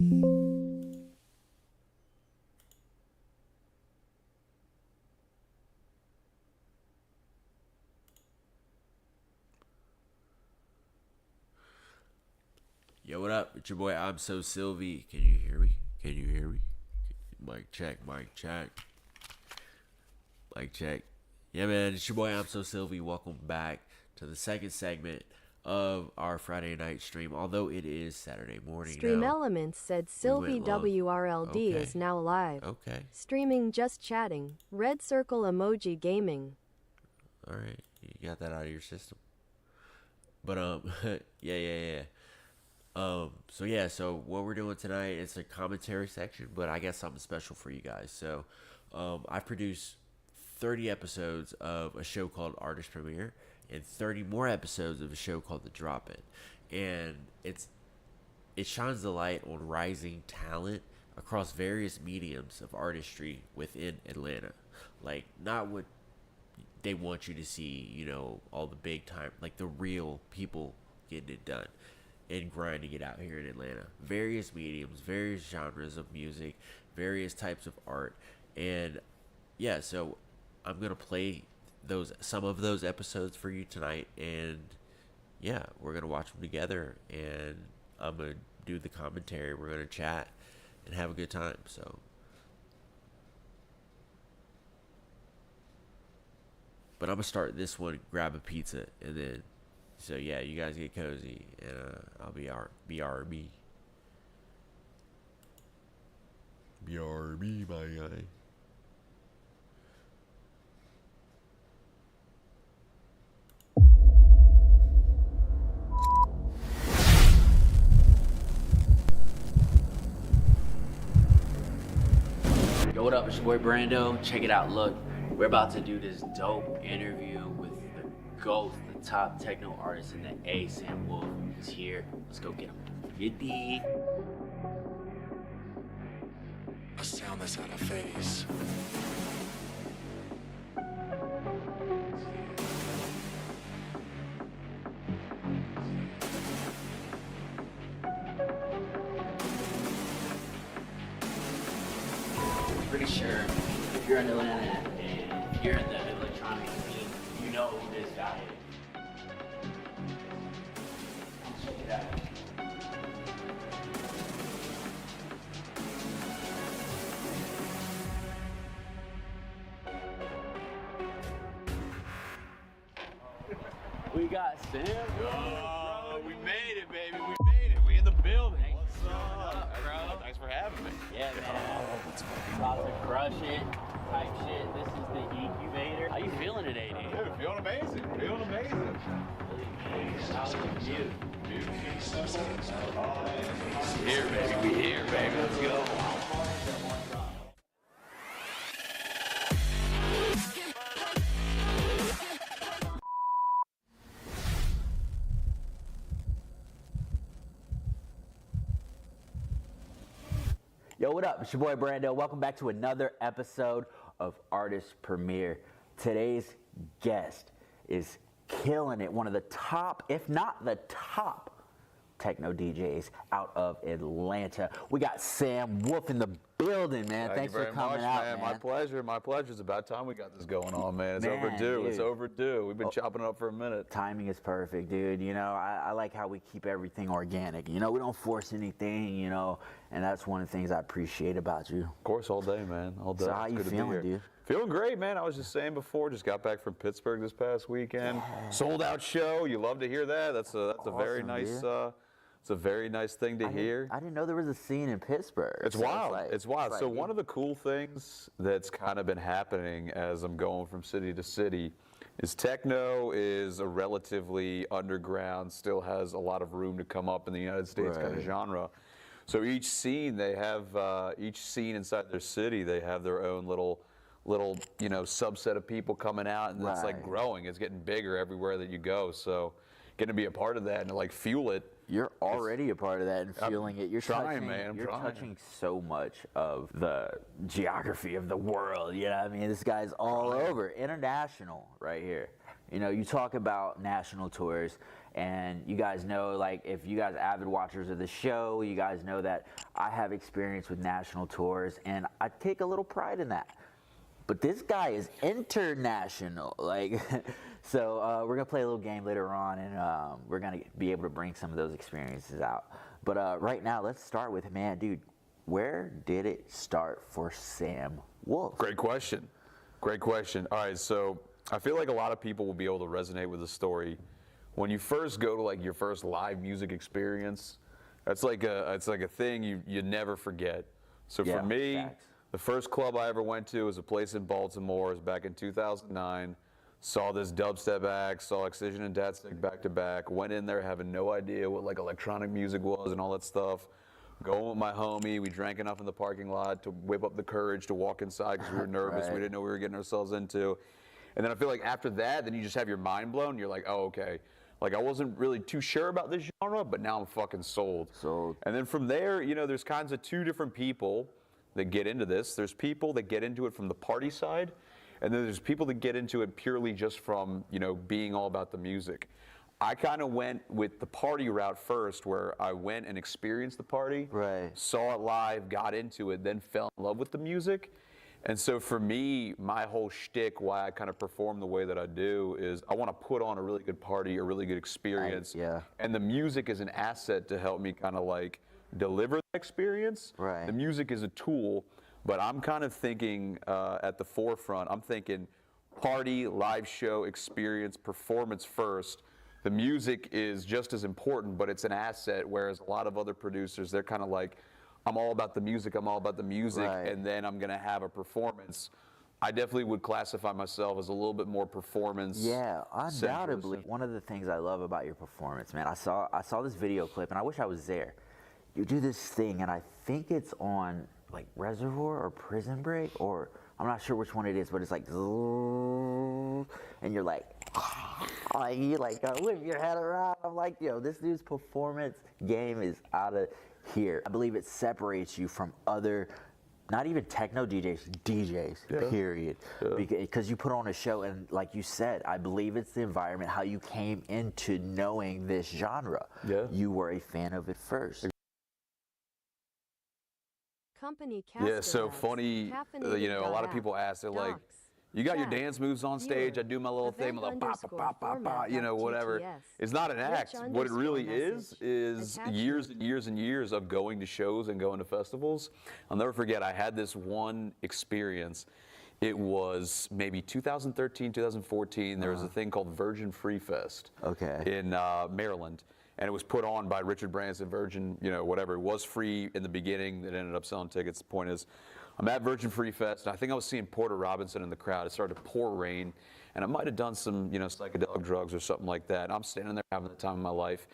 Yo, what up? It's your boy ImSoSilvy. Can you hear me? Can you hear me? Mic check, mic check. Mic check. Yeah, man, it's your boy ImSoSilvy. Welcome back to the second segment of our Friday night stream, although it is Saturday morning Stream now. Elements said Silvy WRLD is now live. Okay. Streaming just chatting. Red circle emoji gaming. All right. You got that out of your system. But, yeah. So what we're doing tonight is a commentary section, but I got something special for you guys. So, I've produced 30 episodes of a show called Artist Premiere and 30 more episodes of a show called The Drop-In. And it shines the light on rising talent across various mediums of artistry within Atlanta. Like, not what they want you to see, all the big time, like the real people getting it done and grinding it out here in Atlanta. Various mediums, various genres of music, various types of art. And yeah, so I'm going to play some of those episodes for you tonight. And yeah, we're going to watch them together. And I'm going to do the commentary. We're going to chat and have a good time. So, but I'm going to start this one, grab a pizza, and then, so yeah, you guys get cozy, and I'll be BRB. BRB, my guy. Yo, what up? It's your boy Brando. Check it out. Look, we're about to do this dope interview with the GOAT, the top techno artist in the A. Sam Wolf. He's here. Let's go get him. Yiddy. A sound that's out of phase. Pretty sure if you're in Atlanta and you're in the electronic scene, you know who this guy is. Check it out. We got Sam. Oh, we made it, baby. We made it. We in the building. What's up, bro? Thanks for having me. Yeah, man. About to crush it type shit. This is the incubator. How you feeling today, dude? Dude, feeling amazing. Feeling amazing. How's the view? Here, baby. We here, baby. Let's go. Yo, what up? It's your boy Brando. Welcome back to another episode of Artist Premiere. Today's guest is killing it. One of the top, if not the top, techno DJs out of Atlanta. We got Sam Wolf in the building, man. Thanks for coming out, man. My pleasure. My pleasure. It's about time we got this going on, man. It's Man, overdue. dude. It's overdue. We've been chopping it up for a minute. Timing is perfect, dude. I like how we keep everything organic. We don't force anything, and that's one of the things I appreciate about you. Of course, all day, man. All day. So how It's you good to be feeling, here. dude? Feeling great, man. I was just saying before, just got back from Pittsburgh this past weekend. Yeah. Sold out show. You love to hear that. That's a very Awesome, nice dude. it's a very nice thing to hear. I didn't know there was a scene in Pittsburgh. It's So wild. like- It's wild. like, So one of the cool things that's kind of been happening as I'm going from city to city is techno is a relatively underground, still has a lot of room to come up in the United States kind of Right. genre. So each scene they have, each scene inside their city, they have their own little subset of people coming out, and it's like Right. growing. It's getting bigger everywhere that you go. So getting to be a part of that and to like fuel it. You're already a part of that and feeling it. You're trying, touching, man. I'm you're trying. touching so much of the geography of the world. You know what I mean? This guy's all over. International right here. You talk about national tours, And you guys know, like, if you guys avid watchers of the show, you guys know that I have experience with national tours, and I take a little pride in that. But this guy is international, like, so we're gonna play a little game later on, and we're gonna be able to bring some of those experiences out. But right now, let's start with, man, dude, where did it start for Sam Wolf? Great question. Great question. All right, so I feel like a lot of people will be able to resonate with the story. When you first go to like your first live music experience, it's like a thing you never forget. So for me, facts. the first club I ever went to was a place in Baltimore. It was back in 2009. Saw this dubstep act, saw Excision and Datstick back to back. Went in there having no idea what like electronic music was and all that stuff. Going with my homie, we drank enough in the parking lot to whip up the courage to walk inside because we were nervous. Right. We didn't know what we were getting ourselves into. And then I feel like after that, then you just have your mind blown. You're like, oh, okay. Like, I wasn't really too sure about this genre, but now I'm fucking sold. Sold. And then from there, you know, there's kinds of two different people that get into this. There's people that get into it from the party side, and then there's people that get into it purely just from, you know, being all about the music. I kind of went with the party route first, where I went and experienced the party, Right. saw it live, got into it, then fell in love with the music. And so for me, my whole shtick, why I kind of perform the way that I do, is I want to put on a really good party, a really good experience. Yeah. And the music is an asset to help me kind of like deliver that experience. Right. The music is a tool, but I'm kind of thinking at the forefront, I'm thinking party, live show, experience, performance first. The music is just as important, but it's an asset, whereas a lot of other producers, they're kind of like, I'm all about the music, I'm all about the music, Right. and then I'm gonna have a performance. I definitely would classify myself as a little bit more performance. Yeah, undoubtedly. centrist. One of the things I love about your performance, man, I saw this video clip, and I wish I was there. You do this thing, and I think it's on like Reservoir or Prison Break, or I'm not sure which one it is, but it's like, and you're like, you like whip your head around. I'm like, yo, this dude's performance game is out of here. I believe it separates you from other, not even techno DJs, period. Because you put on a show, and like you said, I believe it's the environment, how you came into knowing this genre. Yeah. You were a fan of it first. Company Yeah, so Casterbags, funny, you know, a lot of people ask, they're like, Docs, you got your chat, dance moves on stage, I do my little thing, my little pop, pop, pop, pop, pop, you know, whatever. GTS, It's not an act. What it really _message, is years and years and years of going to shows and going to festivals. I'll never forget, I had this one experience. It was maybe 2013, 2014. There was a thing called Virgin Free Fest in Maryland. And it was put on by Richard Branson, Virgin, you know, whatever. It was free in the beginning. It ended up selling tickets. The point is, I'm at Virgin Free Fest, and I think I was seeing Porter Robinson in the crowd. It started to pour rain, and I might have done some, you know, psychedelic drugs or something like that. And I'm standing there having the time of my life,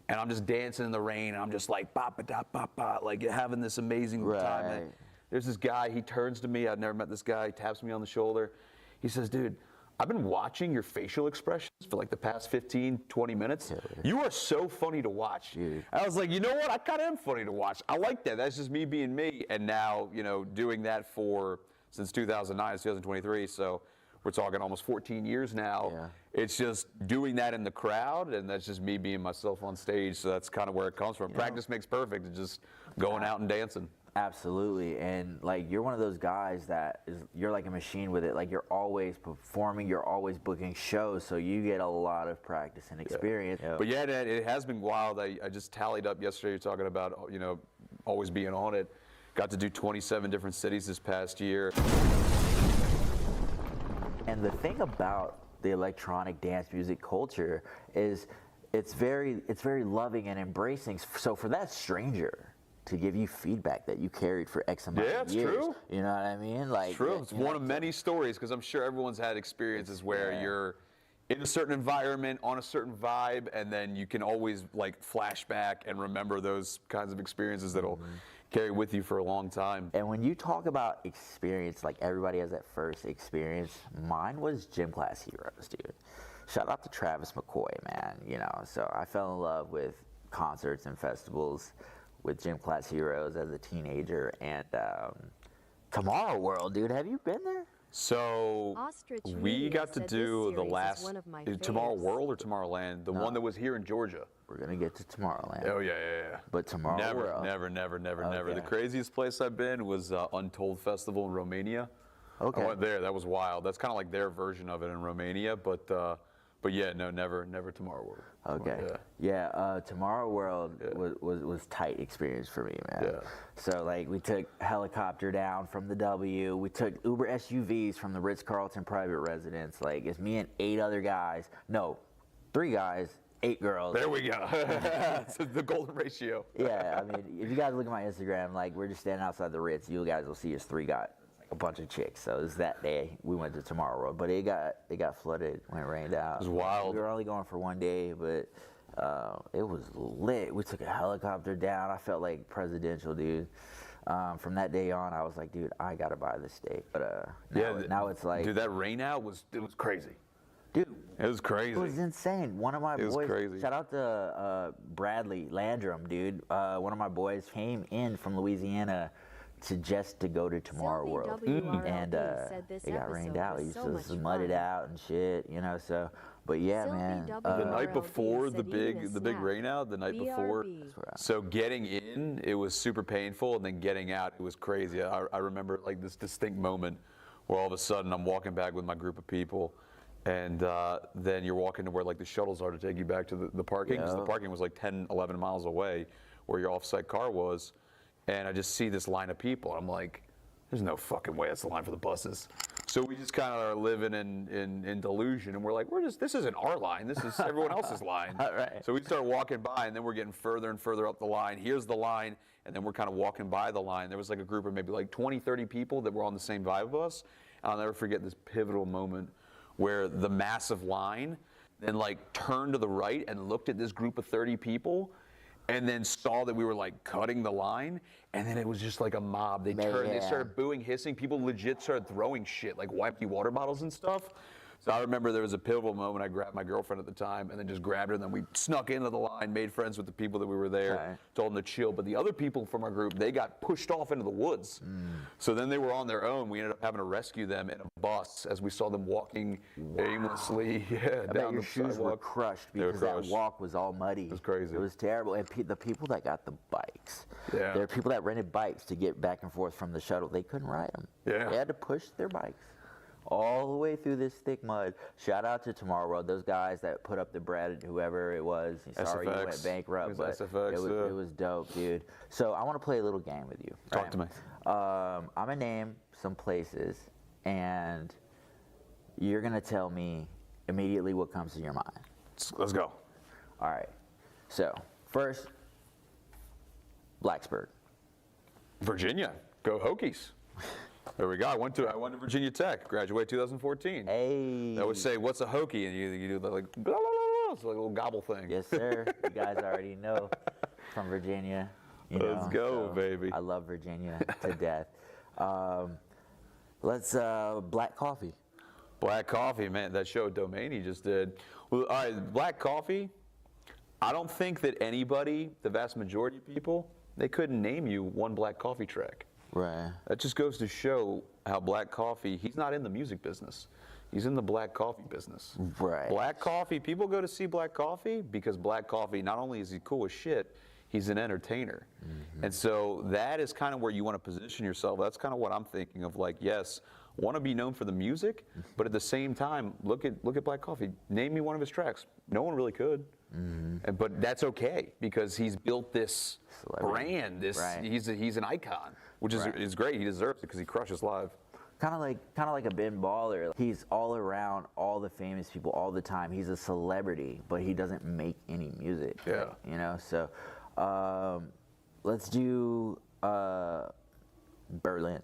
and I'm just dancing in the rain, and I'm just like, ba ba da ba ba, like having this amazing time. And there's this guy, he turns to me. I'd never met this guy. He taps me on the shoulder. He says, dude, I've been watching your facial expressions for like the past 15, 20 minutes. You are so funny to watch. Dude. I was like, you know what? I kind of am funny to watch. I like that. That's just me being me. And now, you know, doing that since 2009, it's 2023. So we're talking almost 14 years now. Yeah. It's just doing that in the crowd, and that's just me being myself on stage. So that's kind of where it comes from. Practice makes perfect. It's just going out and dancing. Absolutely, and like you're one of those guys you're like a machine with it. Like you're always performing, you're always booking shows, so you get a lot of practice and experience. But yeah, it has been wild. I just tallied up yesterday. You're talking about, you know, always being on it. Got to do 27 different cities this past year. And the thing about the electronic dance music culture is it's very loving and embracing. So for that stranger to give you feedback that you carried for X amount of years. Yeah, it's true. You know what I mean? Like, It's true. It's one of many stories, because I'm sure everyone's had experiences where you're in a certain environment, on a certain vibe, and then you can always like flashback and remember those kinds of experiences that'll carry with you for a long time. And when you talk about experience, like everybody has that first experience, mine was Gym Class Heroes, dude. Shout out to Travis McCoy, man. You know, so I fell in love with concerts and festivals with Gym Class Heroes as a teenager, and Tomorrow World, dude. Have you been there? So Ostrich we Media got to said this do the series is last one of my Tomorrow faves. World or Tomorrowland, the one that was here in Georgia. We're gonna get to Tomorrowland. Oh yeah. But Tomorrow Never, World. never. Okay. The craziest place I've been was Untold Festival in Romania. Okay. I went there. That was wild. That's kind of like their version of it in Romania. But yeah, no, never Tomorrow World. Okay. Yeah. Tomorrow World was tight experience for me, man. Yeah. So like we took helicopter down from the W. We took Uber SUVs from the Ritz-Carlton private residence. Like it's me and 8 other guys. No, 3 guys, 8 girls. There we go. It's the golden ratio. Yeah. I mean, if you guys look at my Instagram, like we're just standing outside the Ritz. You guys will see us 3 guys. A bunch of chicks. So it was that day we went to Tomorrow World, but it got flooded when it rained out. It was wild. We were only going for 1 day, but it was lit. We took a helicopter down. I felt like presidential, dude. From that day on, I was like, dude, I gotta buy this steak. But now it's like, dude, that rain out was crazy. dude, It was crazy. it was insane. One of my It was boys, crazy. shout out to Bradley Landrum, dude. One of my boys came in from Louisiana to go to Tomorrow Silvy World, WRLD and said this it got rained episode out. was He so just much mudded fun. out and shit, you know. So, but yeah, Silvy man. W The RLD night before the said eating a big snack. rain out, the night before. BRB. So getting in, it was super painful, and then getting out, it was crazy. I remember like this distinct moment where all of a sudden I'm walking back with my group of people, and then you're walking to where like the shuttles are to take you back to the parking, because the parking was like 10, 11 miles away where your off-site car was, and I just see this line of people. I'm like, there's no fucking way that's the line for the buses. So we just kind of are living in delusion, and we're like, this isn't our line, this is everyone else's line. Right. So we start walking by, and then we're getting further and further up the line. Here's the line, and then we're kind of walking by the line. There was like a group of maybe like 20, 30 people that were on the same vibe of us. I'll never forget this pivotal moment where the massive line then like turned to the right and looked at this group of 30 people, and then saw that we were like cutting the line, and then it was just like a mob. They turned, they started booing, hissing. People legit started throwing shit, like wipey water bottles and stuff. So I remember there was a pivotal moment. I grabbed my girlfriend at the time, and then just grabbed her, and then we snuck into the line, made friends with the people that we were there, Okay. told them to chill. But the other people from our group, they got pushed off into the woods. So then they were on their own. We ended up having to rescue them in a bus as we saw them walking aimlessly I bet down your the shoes were sidewalk. crushed They were because that crushed. walk was all muddy. It was crazy. It was terrible. And the people that got the bikes, Yeah. there are people that rented bikes to get back and forth from the shuttle. They couldn't ride them. Yeah. They had to push their bikes all the way through this thick mud. Shout out to Tomorrow World, those guys that put up the bread, whoever it was. Sorry you SFX. went bankrupt, It but was SFX, yeah. it was dope, dude. So I want to play a little game with you. Talk to me. I'm gonna name some places, and you're gonna tell me immediately what comes to your mind. Let's go. All right. So first, Blacksburg. Virginia, go Hokies. There we go. I went to Virginia Tech, graduated 2014. Hey. They always say, "What's a Hokie?" And you do the like, blah, blah, blah, blah. It's like a little gobble thing. Yes, sir. You guys already know from Virginia. You Let's know, go, so baby. I love Virginia to death. Let's black coffee. Black coffee, man. That show Domainy just did. Well, all right, black coffee. I don't think that anybody, the vast majority of people, they couldn't name you one black coffee track. Right. That just goes to show how black coffee, he's not in the music business. He's in the black coffee business. Right. Black coffee, people go to see black coffee because black coffee, not only is he cool as shit, he's an entertainer. And so that is kind of where you want to position yourself. That's kind of what I'm thinking of, like, yes, want to be known for the music, but at the same time, look at Black Coffee. Name me one of his tracks. No one really could. But that's okay because he's built this Celebrity. brand. Right. He's an icon, which is great. He deserves it because he crushes live. Kind of like a Ben Baller. He's all around all the famous people all the time. He's a celebrity, but he doesn't make any music. Yeah. You know, so let's do Berlin.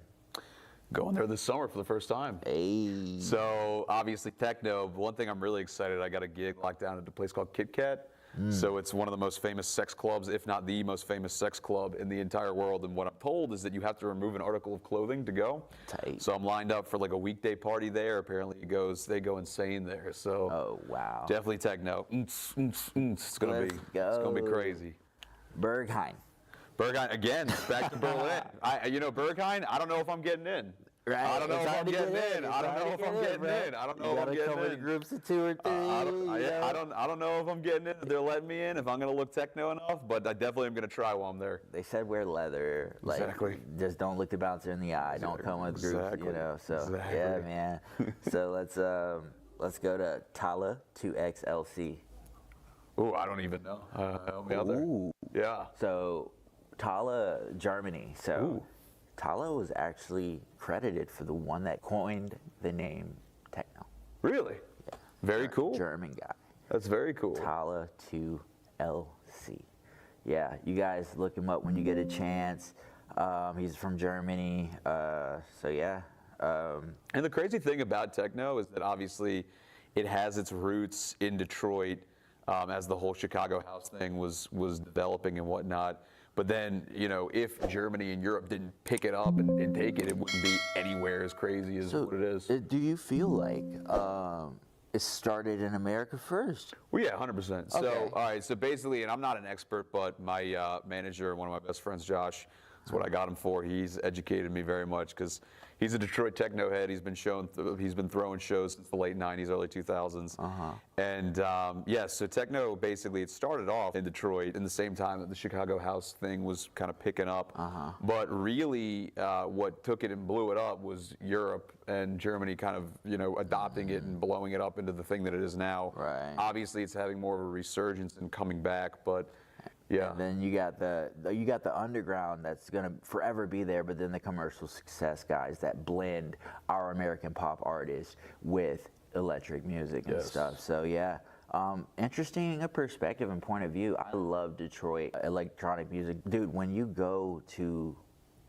Going there this summer for the first time. Hey. So obviously techno, but one thing I'm really excited, I got a gig locked down at a place called Kit Kat. So it's one of the most famous sex clubs, if not the most famous sex club in the entire world. And what I'm told is that you have to remove an article of clothing to go. Tight. So I'm lined up for like a weekday party there. Apparently they go insane there. So Oh, wow. definitely techno. It's gonna Let's be go. crazy. Berghain. Berghain again, back to Berlin. Berghain. I don't know if I'm getting in. Right. I don't know It's if hard I'm to getting get in. It's I don't hard know to if get I'm getting bro. in. I don't You know if I'm gotta getting come in in. groups of 2 or 3. I you know? don't know if I'm getting in. If they're letting me in. If I'm gonna look techno enough, but I definitely am gonna try while I'm there. They said wear leather. Like, Exactly. just don't look the bouncer in the eye. Don't come with groups. Exactly. You know. So Exactly. yeah, man. So let's go to Tala 2XLC. Ooh, I don't even know. Help me out there. Ooh. Yeah. So Tala, Germany. So Ooh. Tala was actually credited for the one that coined the name techno. Really? Very cool. German guy. That's very cool. Tala 2LC. Yeah, you guys look him up when you get a chance. He's from Germany. So yeah. And the crazy thing about techno is that obviously it has its roots in Detroit, as the whole Chicago house thing was developing and whatnot. But then, you know, if Germany and Europe didn't pick it up and take it, it wouldn't be anywhere as crazy as what it is. Do you feel like it started in America first? Well, yeah, 100%. So, Okay. all right, so basically, and I'm not an expert, but my manager, one of my best friends, Josh, that's what I got him for. He's educated me very much because he's a Detroit techno head. He's been throwing shows since the late 90s, early 2000s. And yeah, so techno, basically, it started off in Detroit in the same time that the Chicago house thing was kind of picking up. But really, what took it and blew it up was Europe and Germany kind of, you know, adopting it and blowing it up into the thing that it is now. Right. Obviously, it's having more of a resurgence and coming back, but yeah. And then you got the underground that's gonna forever be there, but then the commercial success guys that blend our American pop artists with electric music and Yes. stuff. So yeah, interesting perspective and point of view. I love Detroit electronic music, dude. When you go to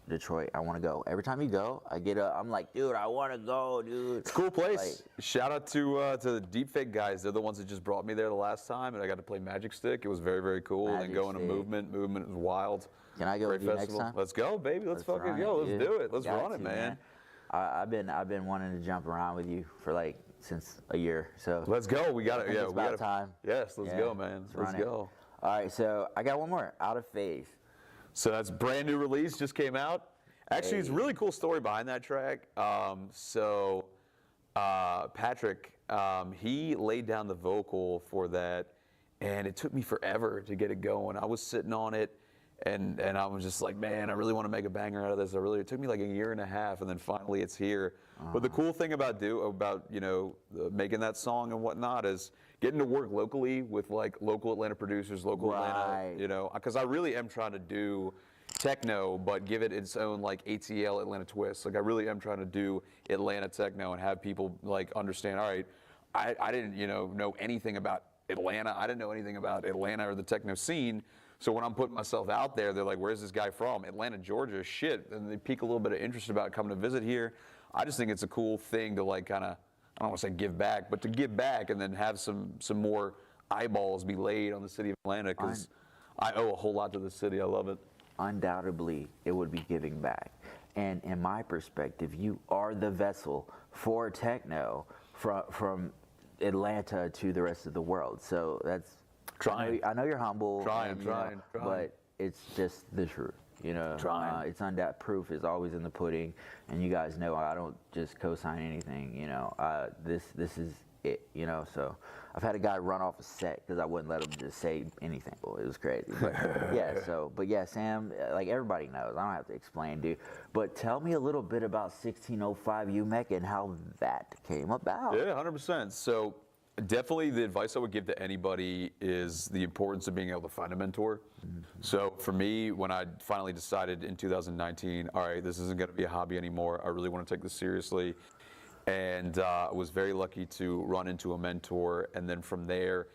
Detroit, I want to go. Every time you go, I'm like, dude, I want to go, dude. It's a cool place. Shout out to the Deepfake guys. They're the ones that just brought me there the last time, and I got to play Magic Stick. It was very, very cool. And then Magic going to Stick. Movement. Movement was wild. Can I go Great with you festival. next time? Let's go, baby. Let's fucking run go. it, Let's dude. do it. Let's Got run it, to, man. I've been wanting to jump around with you for like since a year. So Let's go. We got I it. think Yeah, it's we about got time. Yes, let's Yeah, go, man. Let's run it. go. All right, so I got one more. Out of Phase. So that's brand new release, just came out. Actually, it's a Hey. really cool story behind that track. Patrick, he laid down the vocal for that, and it took me forever to get it going. I was sitting on it, and I was just like, man, I really want to make a banger out of this. It took me like a year and a half, and then finally it's here. But the cool thing about making that song and whatnot is getting to work locally with like local Atlanta producers, local Right. Atlanta, you know, because I really am trying to do techno, but give it its own like ATL Atlanta twist. Like I really am trying to do Atlanta techno and have people like understand. All right, I didn't know anything about Atlanta. I didn't know anything about Atlanta or the techno scene. So when I'm putting myself out there, they're like, "Where's this guy from? Atlanta, Georgia? Shit!" And they pique a little bit of interest about coming to visit here. I just think it's a cool thing to like kind of, I don't want to say give back, but to give back and then have some more eyeballs be laid on the city of Atlanta because I owe a whole lot to the city. I love it. Undoubtedly, it would be giving back. And in my perspective, you are the vessel for techno from Atlanta to the rest of the world. So that's Trying. I know you're humble. Trying, and, you know, trying. But it's just the truth. You know, Trying. it's undoubted. Proof is always in the pudding, and you guys know I don't just co-sign anything. You know, this is it. You know, so I've had a guy run off a set because I wouldn't let him just say anything. Well, it was crazy. But yeah, Sam, like everybody knows, I don't have to explain, dude. But tell me a little bit about 1605 UMEC and how that came about. Yeah, 100%. So definitely the advice I would give to anybody is the importance of being able to find a mentor. So for me, when I finally decided in 2019, all right, this isn't going to be a hobby anymore. I really want to take this seriously. And I was very lucky to run into a mentor. And then from there,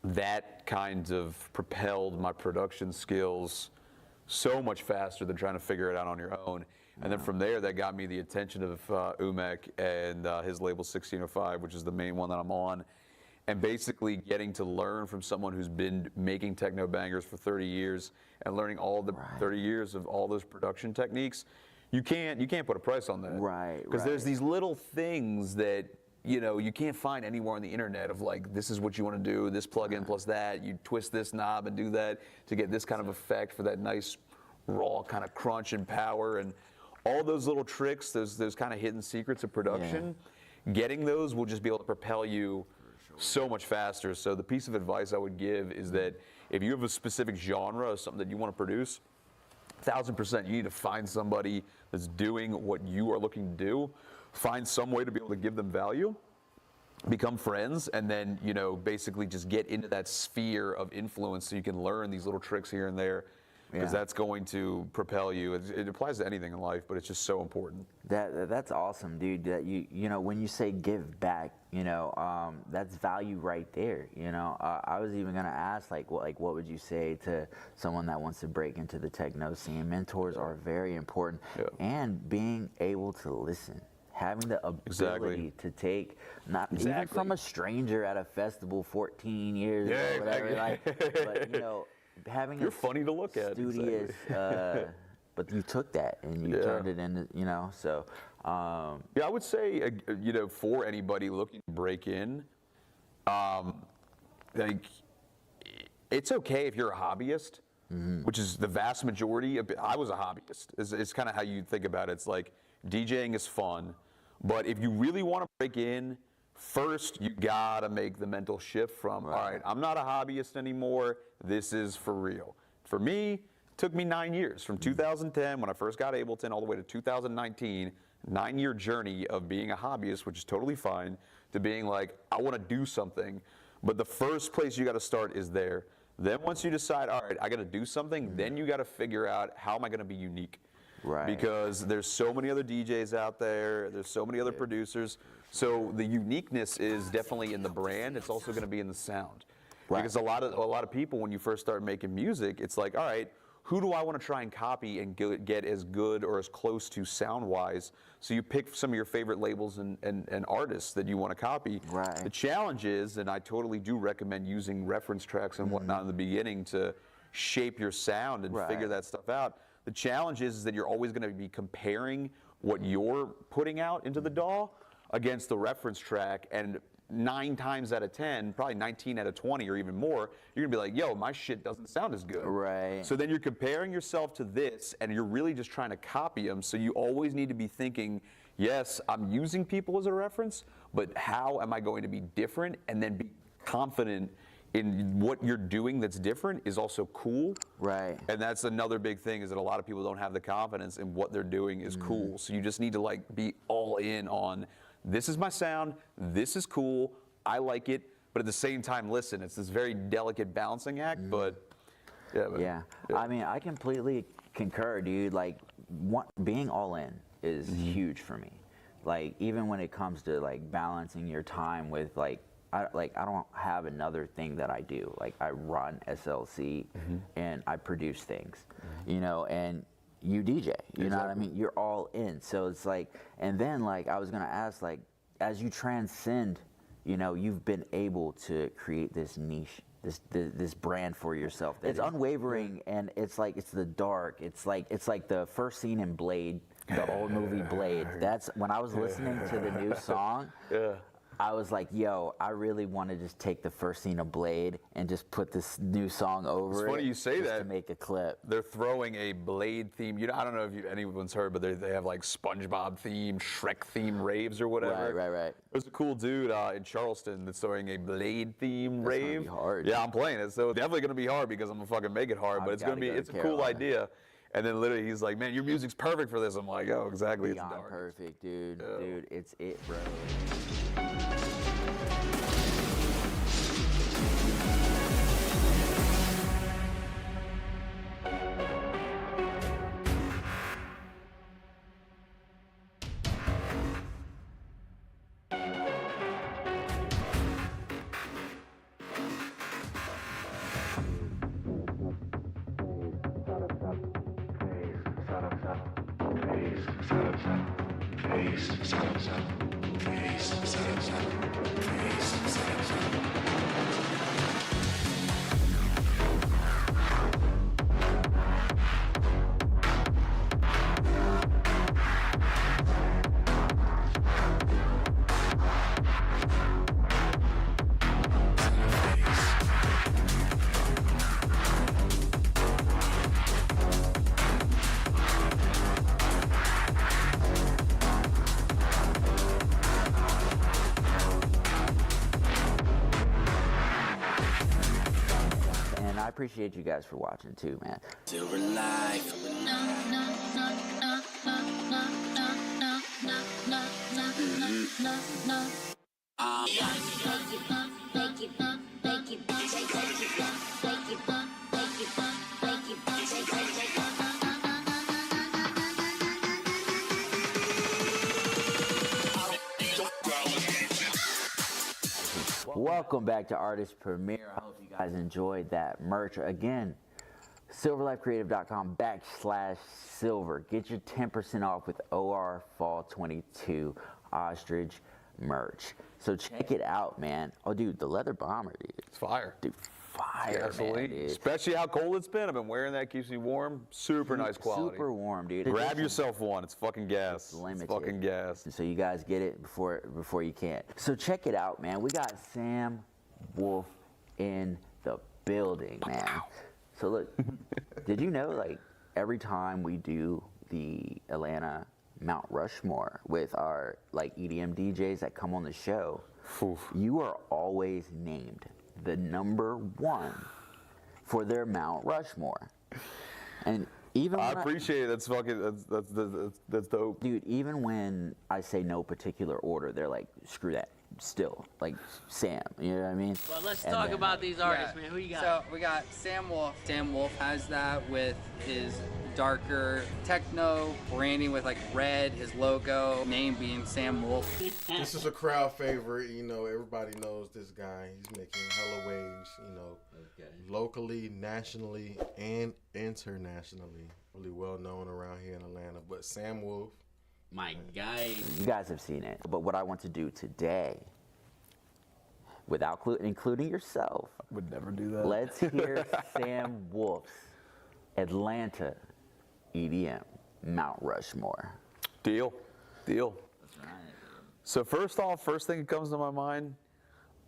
that kind of propelled my production skills so much faster than trying to figure it out on your own. And then from there, that got me the attention of UMEC and his label 1605, which is the main one that I'm on. And basically getting to learn from someone who's been making techno bangers for 30 years and learning all the 30 years of all those production techniques, you can't put a price on that. Right. Because there's these little things that you can't find anywhere on the internet of like, this is what you want to do, this plugin plus that, you twist this knob and do that to get this kind of effect for that nice raw kind of crunch and power and all those little tricks, those kind of hidden secrets of production, getting those will just be able to propel you so much faster. So the piece of advice I would give is that if you have a specific genre of something that you want to produce, 1000%, you need to find somebody that's doing what you are looking to do, find some way to be able to give them value, become friends, and then, you know, basically just get into that sphere of influence so you can learn these little tricks here and there, because that's going to propel you. It applies to anything in life, but it's just so important. That's awesome, dude. That you know, when you say give back, you know, that's value right there. You know, I was even gonna ask, like what would you say to someone that wants to break into the techno scene? Mentors are very important, and being able to listen. Having the ability to take, not even from a stranger at a festival 14 years or whatever, like, but you know, having You're funny to look at. Studious, but you took that and you turned it into, you know, so. Yeah, I would say, you know, for anybody looking to break in, like, it's okay if you're a hobbyist, which is the vast majority. I was a hobbyist. It's kind of how you think about it. It's like DJing is fun. But if you really want to break in, first you gotta make the mental shift from, all right, I'm not a hobbyist anymore, this is for real. For me, it took me 9 years, from 2010, when I first got Ableton, all the way to 2019, 9-year journey of being a hobbyist, which is totally fine, to being like, I want to do something. But the first place you gotta start is there. Then once you decide, all right, I gotta do something, then you gotta figure out, how am I gonna be unique? Right. Because there's so many other DJs out there, there's so many other producers. So the uniqueness is definitely in the brand. It's also going to be in the sound. Right. Because a lot of people, when you first start making music, it's like, all right, who do I want to try and copy and get as good or as close to sound-wise? So you pick some of your favorite labels and artists that you want to copy. Right. The challenge is, and I totally do recommend using reference tracks and whatnot in the beginning to shape your sound and figure that stuff out. The challenge is that you're always going to be comparing what you're putting out into the DAW against the reference track, and 9 times out of 10, probably 19 out of 20 or even more, you're going to be like, yo, my shit doesn't sound as good. Right. So then you're comparing yourself to this, and you're really just trying to copy them, so you always need to be thinking, yes, I'm using people as a reference, but how am I going to be different, and then be confident in what you're doing that's different is also cool. Right. And that's another big thing, is that a lot of people don't have the confidence in what they're doing is cool. So you just need to like be all in on, this is my sound, this is cool, I like it, but at the same time, listen, it's this very delicate balancing act, but yeah. I mean, I completely concur, dude. Like, being all in is huge for me. Like, even when it comes to like balancing your time with like, I don't have another thing that I do. Like, I run SLC and I produce things, you know, and you DJ, you know what I mean? You're all in. So it's like, and then like, I was gonna ask, like, as you transcend, you know, you've been able to create this niche, this brand for yourself. It's unwavering, and it's like, it's the dark. It's like the first scene in Blade, the old movie Blade. That's when I was listening to the new song. I was like, yo, I really want to just take the first scene of Blade and just put this new song over it. It's funny you say that. To make a clip. They're throwing a Blade theme. You know, I don't know if anyone's heard, but they have like SpongeBob theme, Shrek theme raves or whatever. Right. There's a cool dude in Charleston that's throwing a Blade theme rave. Gonna be hard. Yeah, I'm playing it, so it's definitely gonna be hard because I'm gonna fucking make it hard. But it's gonna be, it's a cool idea. And then literally he's like, man, your music's perfect for this. I'm like, oh, exactly. Beyond it's dark. perfect, dude. Yeah. Dude, it's it, bro. appreciate you guys for watching too, man. Silver life. Welcome back to Artist Premiere. I hope you guys enjoyed that merch. Again, silverlifecreative.com/silver. Get your 10% off with OR Fall 22 Ostrich merch. So check it out, man. Oh, dude, the leather bomber, dude. It's fire. Dude, fire, Absolutely. man, dude. Especially how cold it's been. I've been wearing that. Keeps me warm. Super nice quality. Super warm, dude. Grab yourself one. It's fucking gas. It's limited. It's fucking gas. So you guys get it before you can't. So check it out, man. We got Sam Wolf in the building, man. So look, did you know, like, every time we do the Atlanta Mount Rushmore with our, like, EDM DJs that come on the show, you are always named the #1 for their Mount Rushmore. And even I appreciate it. That's fucking, that's dope. dude, even when I say no particular order, they're like, screw that. Still, like, Sam, you know what I mean? Well, let's And talk then, about these artists, man. Who you got? So we got Sam Wolf. Sam Wolf has that with his darker techno branding with like red, his logo, name being Sam Wolf. This is a crowd favorite. You know, everybody knows this guy. He's making hella waves, you know, locally, nationally, and internationally. Really well known around here in Atlanta. But Sam Wolf, My guy. You guys have seen it. But what I want to do today, without including yourself, Would never do that. let's hear Sam Wolf's Atlanta EDM Mount Rushmore. Deal. So first thing that comes to my mind,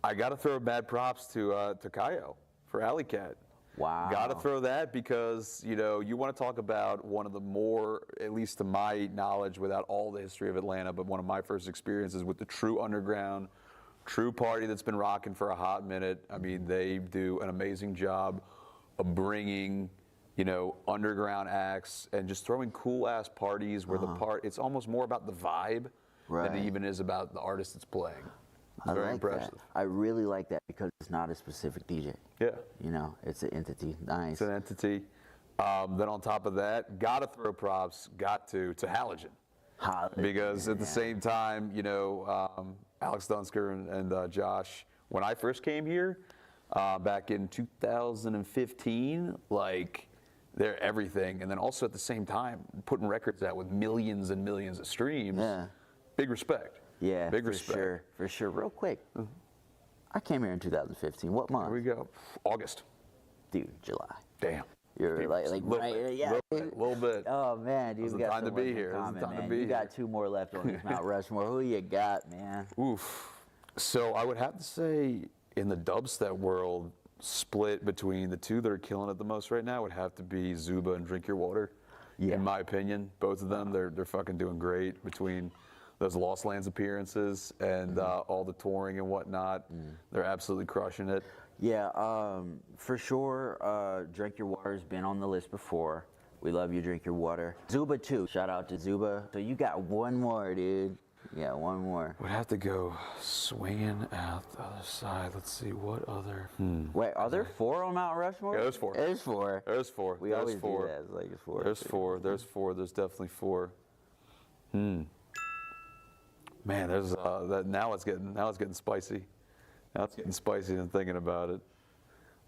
I got to throw mad props to Kayo for Alley Cat. Wow. Got to throw that because, you know, you want to talk about one of the more, at least to my knowledge, without all the history of Atlanta, but one of my first experiences with the true underground, true party that's been rocking for a hot minute. I mean, they do an amazing job of bringing, you know, underground acts and just throwing cool ass parties where it's almost more about the vibe than it even is about the artist that's playing. It's I very like impressive. that. I really like that because it's not a specific DJ. Yeah. You know, it's an entity. Nice. It's an entity. Then on top of that, gotta throw props, to Halogen. Because at the same time, you know, Alex Dunsker and Josh, when I first came here, back in 2015, like, they're everything. And then also at the same time, putting records out with millions and millions of streams. Yeah. Big respect. Yeah, Big for respect. sure, for sure. Real quick, I came here in 2015. What month? Here we go. August. Dude, July. Damn. You're like right, yeah. Little bit. Oh man, dude, This is we the got time to so be much in here. This is the common, time to man. be You got here. 2 more left on this Mount Rushmore. Who you got, man? Oof. So I would have to say, in the dubstep world, split between the two that are killing it the most right now would have to be Zuba and Drink Your Water. Yeah. In my opinion, both of them, they're fucking doing great between those Lost Lands appearances and all the touring and whatnot. They're absolutely crushing it. Yeah, for sure. Drink Your Water's been on the list before. We love you, Drink Your Water. Zuba too. Shout out to Zuba. So you got one more, dude. Yeah, one more. Would have to go swinging out the other side. Let's see what other. Wait, are there 4 on Mount Rushmore? Yeah, there's 4. There's 4. There's 4. We There's always 4. do that. It's like it's 4. There's 4. There's 4. There's definitely 4. Man, there's that now it's getting spicy. Now it's getting spicy and thinking about it.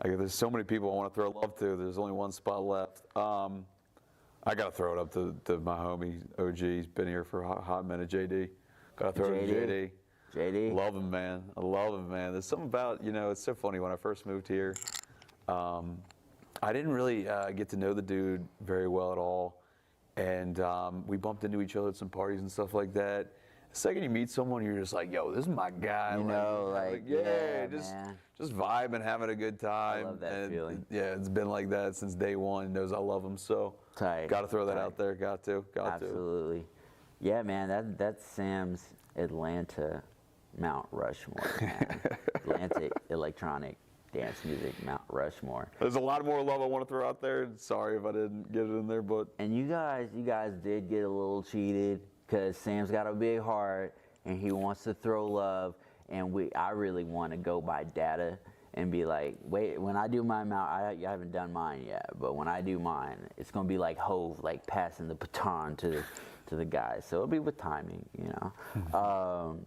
There's so many people I want to throw love to. There's only one spot left. I gotta throw it up to my homie OG. He's been here for a hot minute. JD. Gotta throw it to JD. JD. Love him, man. I love him, man. There's something about, you know, it's so funny. When I first moved here, I didn't really get to know the dude very well at all. And we bumped into each other at some parties and stuff like that. The second you meet someone, you're just like, yo, this is my guy. You know, yeah, just vibing, having a good time. I love that feeling. Yeah, it's been like that since day one. He knows I love him, so Tight. got to throw that out there. Got to. Absolutely. Yeah, man, that's Sam's Atlanta Mount Rushmore, man. Atlantic electronic dance music Mount Rushmore. There's a lot more love I want to throw out there. Sorry if I didn't get it in there, but And you guys did get a little cheated because Sam's got a big heart and he wants to throw love. And I really want to go by data and be like, wait, when I do my Mount, I haven't done mine yet, but when I do mine, it's gonna be like Hove, like passing the baton to the guys. So it'll be with timing, you know.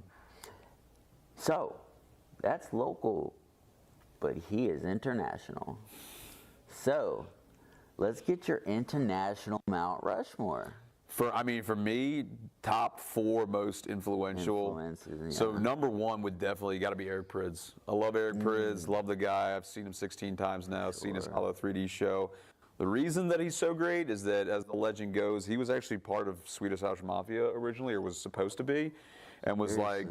So that's local, but he is international. So let's get your international Mount Rushmore. For me, top 4 most influential. Influences, So yeah. number 1 would definitely got to be Eric Prydz. I love Eric Prydz, love the guy. I've seen him 16 times now, seen his Hollow 3D show. The reason that he's so great is that, as the legend goes, he was actually part of Swedish House Mafia originally, or was supposed to be, and was like,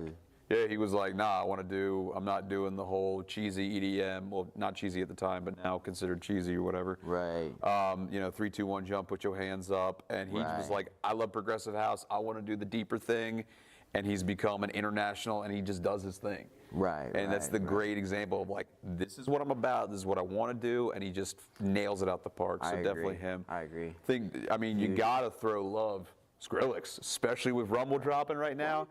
yeah, he was like, nah, I'm not doing the whole cheesy EDM, well, not cheesy at the time, but now considered cheesy or whatever. Right. 3, 2, 1, jump, put your hands up. And he was like, I love progressive house. I want to do the deeper thing. And he's become an international, and he just does his thing. Right. And that's the great example of like, this is what I'm about. This is what I want to do. And he just nails it out the park. So definitely him. I agree. You got to throw love. Skrillex, especially with Rumble dropping right now.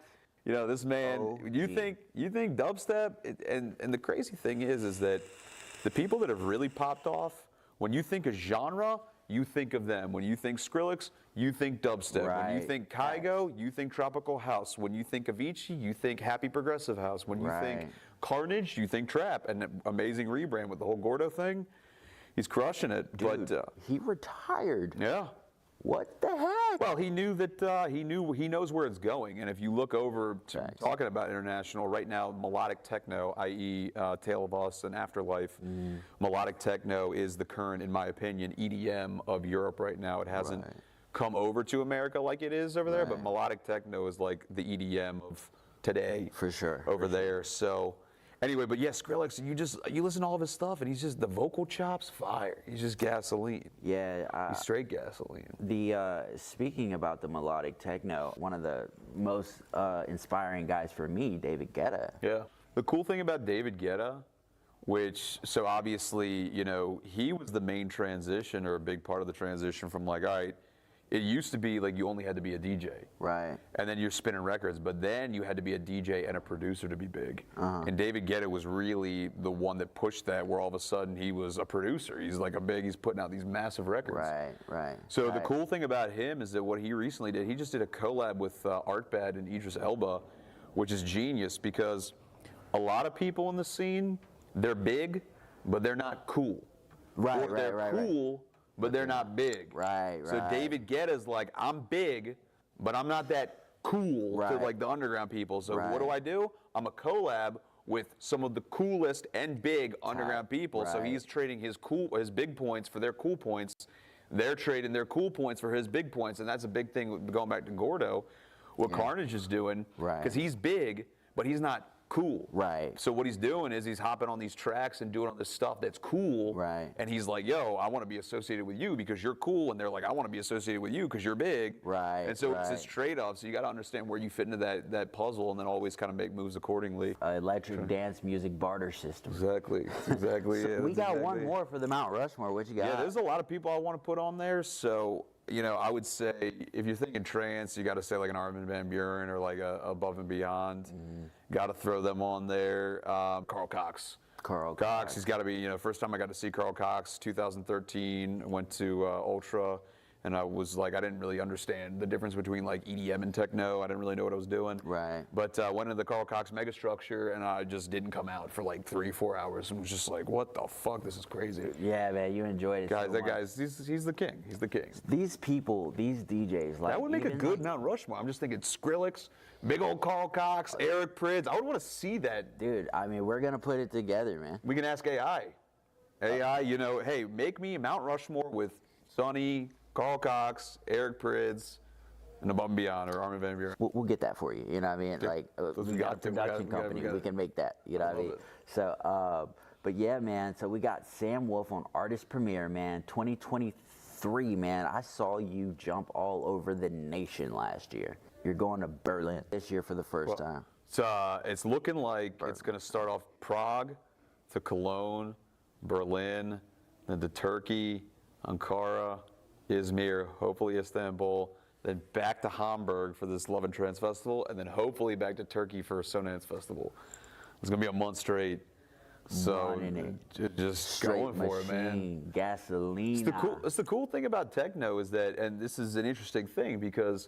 You know, this man, you think dubstep, and the crazy thing is that the people that have really popped off, when you think of genre, you think of them. When you think Skrillex, you think dubstep. Right. When you think Kygo, you think tropical house. When you think Avicii, you think happy progressive house. When you think Carnage, you think trap. And amazing rebrand with the whole Gordo thing. He's crushing it. Dude, but he retired. Yeah. What the heck? Well, he knew that he knows where it's going, and if you look over to talking about international right now, melodic techno, i.e., Tale of Us and Afterlife, melodic techno is the current, in my opinion, EDM of Europe right now. It hasn't come over to America like it is over there, but melodic techno is like the EDM of today, For sure. over there. So. Anyway, but yeah, Skrillex, you listen to all of his stuff, and he's just, the vocal chops, fire. He's just gasoline. Yeah. He's straight gasoline. Speaking about the melodic techno, one of the most inspiring guys for me, David Guetta. Yeah. The cool thing about David Guetta, so obviously, you know, he was the main transition, or a big part of the transition from like, all right, it used to be like you only had to be a DJ. Right. And then you're spinning records, but then you had to be a DJ and a producer to be big. And David Guetta was really the one that pushed that, where all of a sudden he was a producer. He's like he's putting out these massive records. Right. So the cool thing about him is that what he recently did, he just did a collab with Artbad and Idris Elba, which is genius, because a lot of people in the scene, they're big, but they're not cool. Or they're cool, but they're not big. So David Guetta's like, I'm big, but I'm not that cool to like the underground people. So what do? I'm a collab with some of the coolest and big underground people. So he's trading his big points for their cool points. They're trading their cool points for his big points, and that's a big thing going back to Gordo. What Carnage is doing, because he's big, but he's not cool. So what he's doing is he's hopping on these tracks and doing all this stuff that's cool. And he's like, yo, I want to be associated with you because you're cool. And they're like, I want to be associated with you because you're big. And so it's this trade-off. So you got to understand where you fit into that puzzle, and then always kind of make moves accordingly. Electric dance music barter system. Exactly. So we got one more for the Mount Rushmore. What you got? Yeah, there's a lot of people I want to put on there. So, you know, I would say if you're thinking trance, you got to say like an Armin van Buuren or like a Above and Beyond. Got to throw them on there. Carl Cox. He's got to be, you know, first time I got to see Carl Cox, 2013, went to Ultra, and I was like, I didn't really understand the difference between like EDM and techno. I didn't really know what I was doing. But went into the Carl Cox megastructure, and I just didn't come out for like 3-4 hours, and was just like, what the fuck? This is crazy. Yeah, man, you enjoyed it. Guys, he's the king. He's the king. These people, these DJs, like that would make a good Mount Rushmore. I'm just thinking Skrillex, big old Carl Cox, Eric Prydz. I would want to see that. Dude, I mean, we're gonna put it together, man. We can ask AI. AI, you know, hey, make me Mount Rushmore with Sonny, Carl Cox, Eric Prydz, and Above and Beyond, or Armin van Buuren. We'll get that for you. You know what I mean? Like, we got a production company. We can make that. You know what I mean? So, but yeah, man. So we got Sam Wolf on Artist Premiere, man. 2023, man. I saw you jump all over the nation last year. You're going to Berlin this year for the first time. It's looking like it's going to start off Prague, to Cologne, Berlin, then to Turkey, Ankara, Izmir, hopefully Istanbul, then back to Hamburg for this Love and Trance Festival, and then hopefully back to Turkey for a Sonance Festival. It's gonna be a month straight. So just going for it, man. Gasoline. It's the cool thing about techno is that, and this is an interesting thing because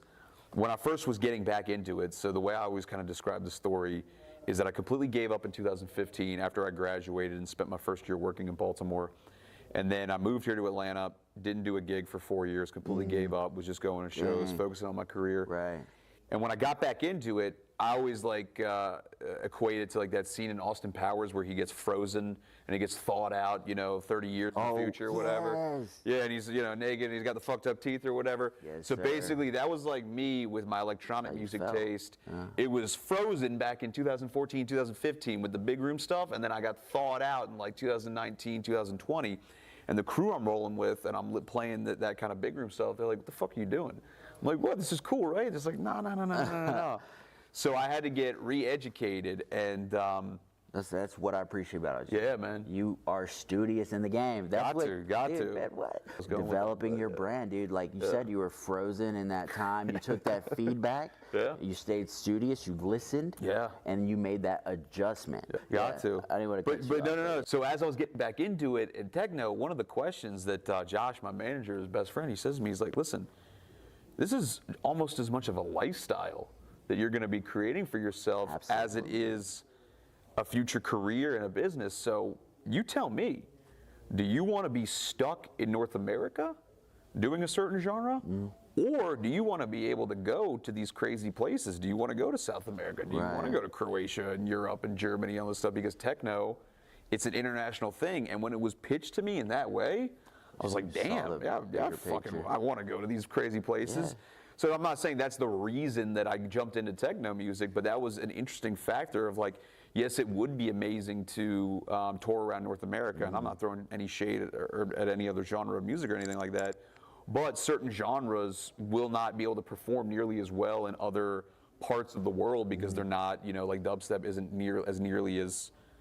when I first was getting back into it, so the way I always kind of describe the story is that I completely gave up in 2015 after I graduated and spent my first year working in Baltimore. And then I moved here to Atlanta, didn't do a gig for 4 years, completely gave up, was just going to shows, focusing on my career. Right. And when I got back into it, I always equate it to like that scene in Austin Powers where he gets frozen and he gets thawed out, 30 years in the future or whatever. Yeah, and he's naked and he's got the fucked up teeth or whatever. Yes, so sir. basically that was like me with my electronic music taste. It was frozen back in 2014, 2015 with the big room stuff, and then I got thawed out in like 2019, 2020. And the crew I'm rolling with, and I'm playing that kind of big room stuff, they're like, what the fuck are you doing? I'm like, what, this is cool, right? It's like, no. So I had to get re-educated, and that's what I appreciate about you. Yeah, man. You are studious in the game. That's got to. Man, what? Developing your brand, dude. Like you said, you were frozen in that time. You took that feedback. Yeah. You stayed studious. You listened. Yeah. And you made that adjustment. Got to. I didn't want to. But no. So as I was getting back into it in techno, one of the questions that Josh, my manager, his best friend, he says to me, he's like, listen, this is almost as much of a lifestyle that you're going to be creating for yourself as it is a future career and a business. So you tell me, do you want to be stuck in North America doing a certain genre? Or do you want to be able to go to these crazy places? Do you want to go to South America? Do you want to go to Croatia and Europe and Germany and all this stuff? Because techno, it's an international thing. And when it was pitched to me in that way, I was like, damn, I want to go to these crazy places. Yeah. So I'm not saying that's the reason that I jumped into techno music, but that was an interesting factor of like, yes, it would be amazing to tour around North America, and I'm not throwing any shade at any other genre of music or anything like that, but certain genres will not be able to perform nearly as well in other parts of the world because they're not, like dubstep isn't nearly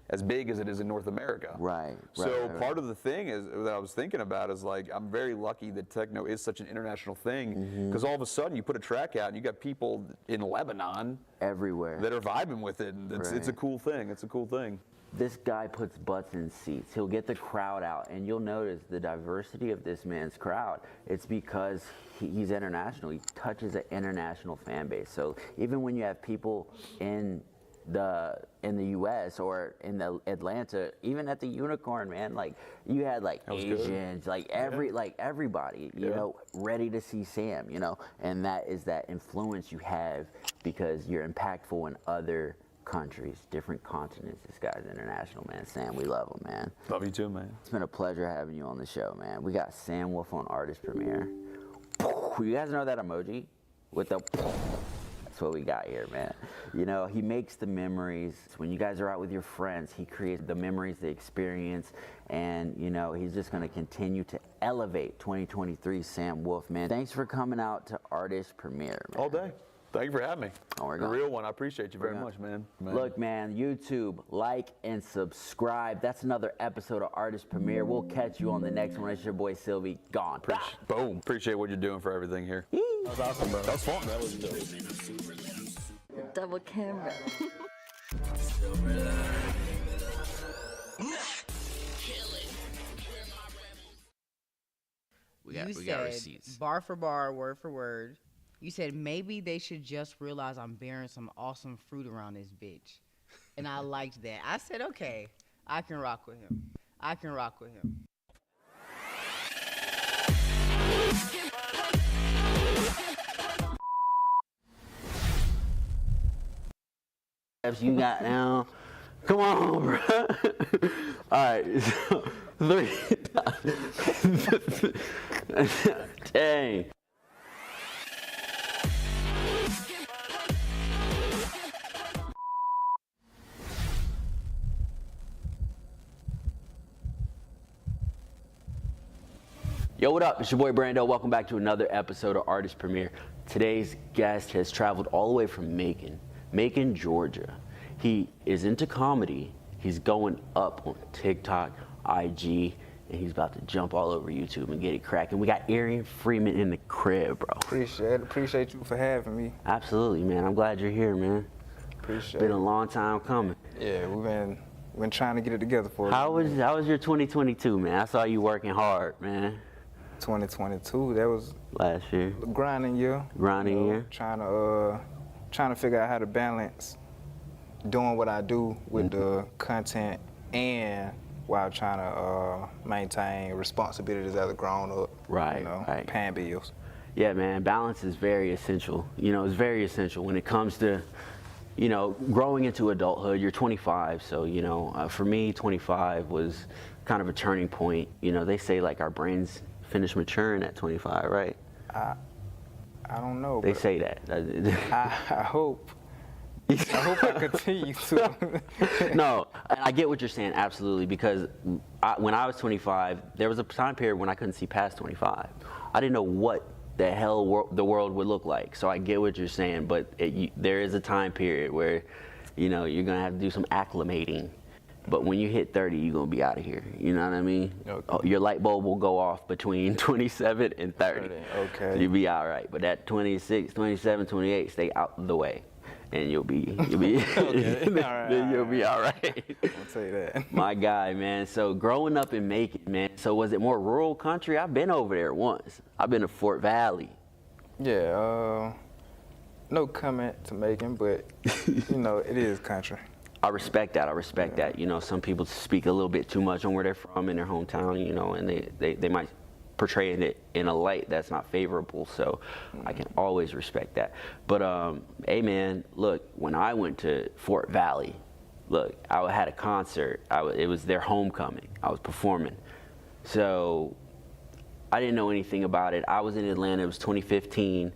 as big as it is in North America. Right. So part of the thing is that I was thinking about is like, I'm very lucky that techno is such an international thing because all of a sudden you put a track out and you got people in Lebanon everywhere that are vibing with it. And it's a cool thing. It's a cool thing. This guy puts butts in seats. He'll get the crowd out, and you'll notice the diversity of this man's crowd. It's because he's international. He touches an international fan base. So even when you have people in the U.S. or in the Atlanta, even at the Unicorn, man, like you had like Asians, like everybody, you know, ready to see Sam, and that is that influence you have because you're impactful in other countries, different continents. This guy's international, man. Sam, we love him, man. Love you too, man. It's been a pleasure having you on the show, man. We got Sam Wolf on Artist Premiere. You guys know that emoji with the? That's what we got here, man. He makes the memories. When you guys are out with your friends, he creates the memories, the experience, and he's just gonna continue to elevate 2023 Sam Wolf, man. Thanks for coming out to Artist Premiere, man. All day. Thank you for having me. Oh, a real one. I appreciate you very much, man. Look, man, YouTube, like and subscribe. That's another episode of Artist Premiere. We'll catch you on the next one. It's your boy Silvy. Gone. Boom. Appreciate what you're doing for everything here. That was awesome, bro. That was fun. That was dope. Double camera. We got receipts. Bar for bar, word for word. You said maybe they should just realize I'm bearing some awesome fruit around this bitch. And I liked that. I said, okay, I can rock with him. You got now. Come on, bro. All right. So, 3. Dang. Yo, what up? It's your boy Brando. Welcome back to another episode of Artist Premiere. Today's guest has traveled all the way from Macon, Georgia. He is into comedy. He's going up on TikTok, IG, and he's about to jump all over YouTube and get it cracking. We got Arian Freeman in the crib, bro. Appreciate you for having me. Absolutely, man. I'm glad you're here, man. Appreciate Been it. a long time coming. Yeah, we've been trying to get it together for How you. was your 2022, man? I saw you working hard, man. 2022? That was last year. Grinding year. Grinding year. Trying to figure out how to balance doing what I do with the content and while trying to maintain responsibilities as a grown up. Right. Right. Paying bills. Yeah, man. Balance is very essential. It's very essential when it comes to growing into adulthood. You're 25, so for me, 25 was kind of a turning point. They say like our brains finish maturing at 25, right? I don't know. They say that. I hope. I hope I continue to. No, I get what you're saying, absolutely, because when I was 25, there was a time period when I couldn't see past 25. I didn't know what the hell the world would look like. So I get what you're saying, but there is a time period where, you're gonna have to do some acclimating. But when you hit 30, you're gonna be out of here. You know what I mean? Okay. Your light bulb will go off between 27 and 30. Okay. You'll be all right. But at 26, 27, 28, stay out of the way. And you'll be okay. Then you'll be all right. I'll tell you that. My guy, man. So growing up in Macon, man. So was it more rural country? I've been over there once. I've been to Fort Valley. Yeah. No comment to Macon, but it is country. I respect that. I respect that. Some people speak a little bit too much on where they're from in their hometown. And they might portray it in a light that's not favorable, so I can always respect that. But hey man, look, when I went to Fort Valley, look, I had a concert. It was their homecoming. I was performing, so I didn't know anything about it. I was in Atlanta. It was 2015,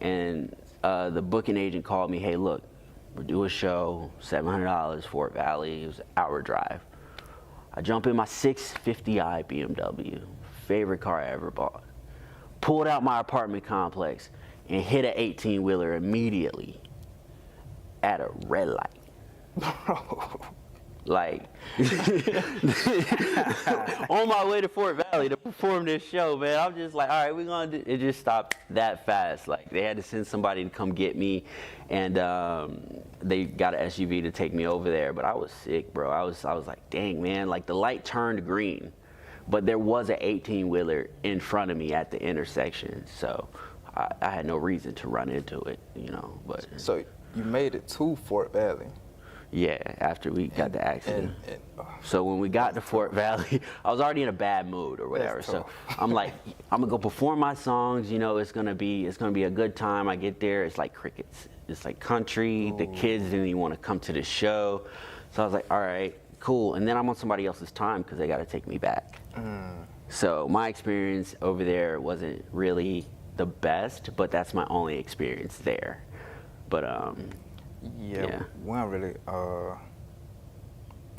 and the booking agent called me. Hey, look, we're doing a show, $700, Fort Valley. It was an hour drive. I jump in my 650i BMW. Favorite car I ever bought. Pulled out my apartment complex and hit an 18-wheeler immediately at a red light. Like, on my way to Fort Valley to perform this show, man, I'm just like, all right, we're going to do it. Just stopped that fast. Like, they had to send somebody to come get me, and they got an SUV to take me over there. But I was sick, bro. I was like, dang, man, like the light turned green. But there was an 18-wheeler in front of me at the intersection, so I had no reason to run into it, But so you made it to Fort Valley? Yeah, after we got the accident. So when we got to Fort Valley, I was already in a bad mood or whatever. So I'm like, I'm gonna go perform my songs. It's gonna be a good time. I get there, it's like crickets. It's like country. Ooh. The kids didn't even want to come to the show, so I was like, all right, cool. And then I'm on somebody else's time because they got to take me back. So my experience over there wasn't really the best, but that's my only experience there. But yeah. We don't really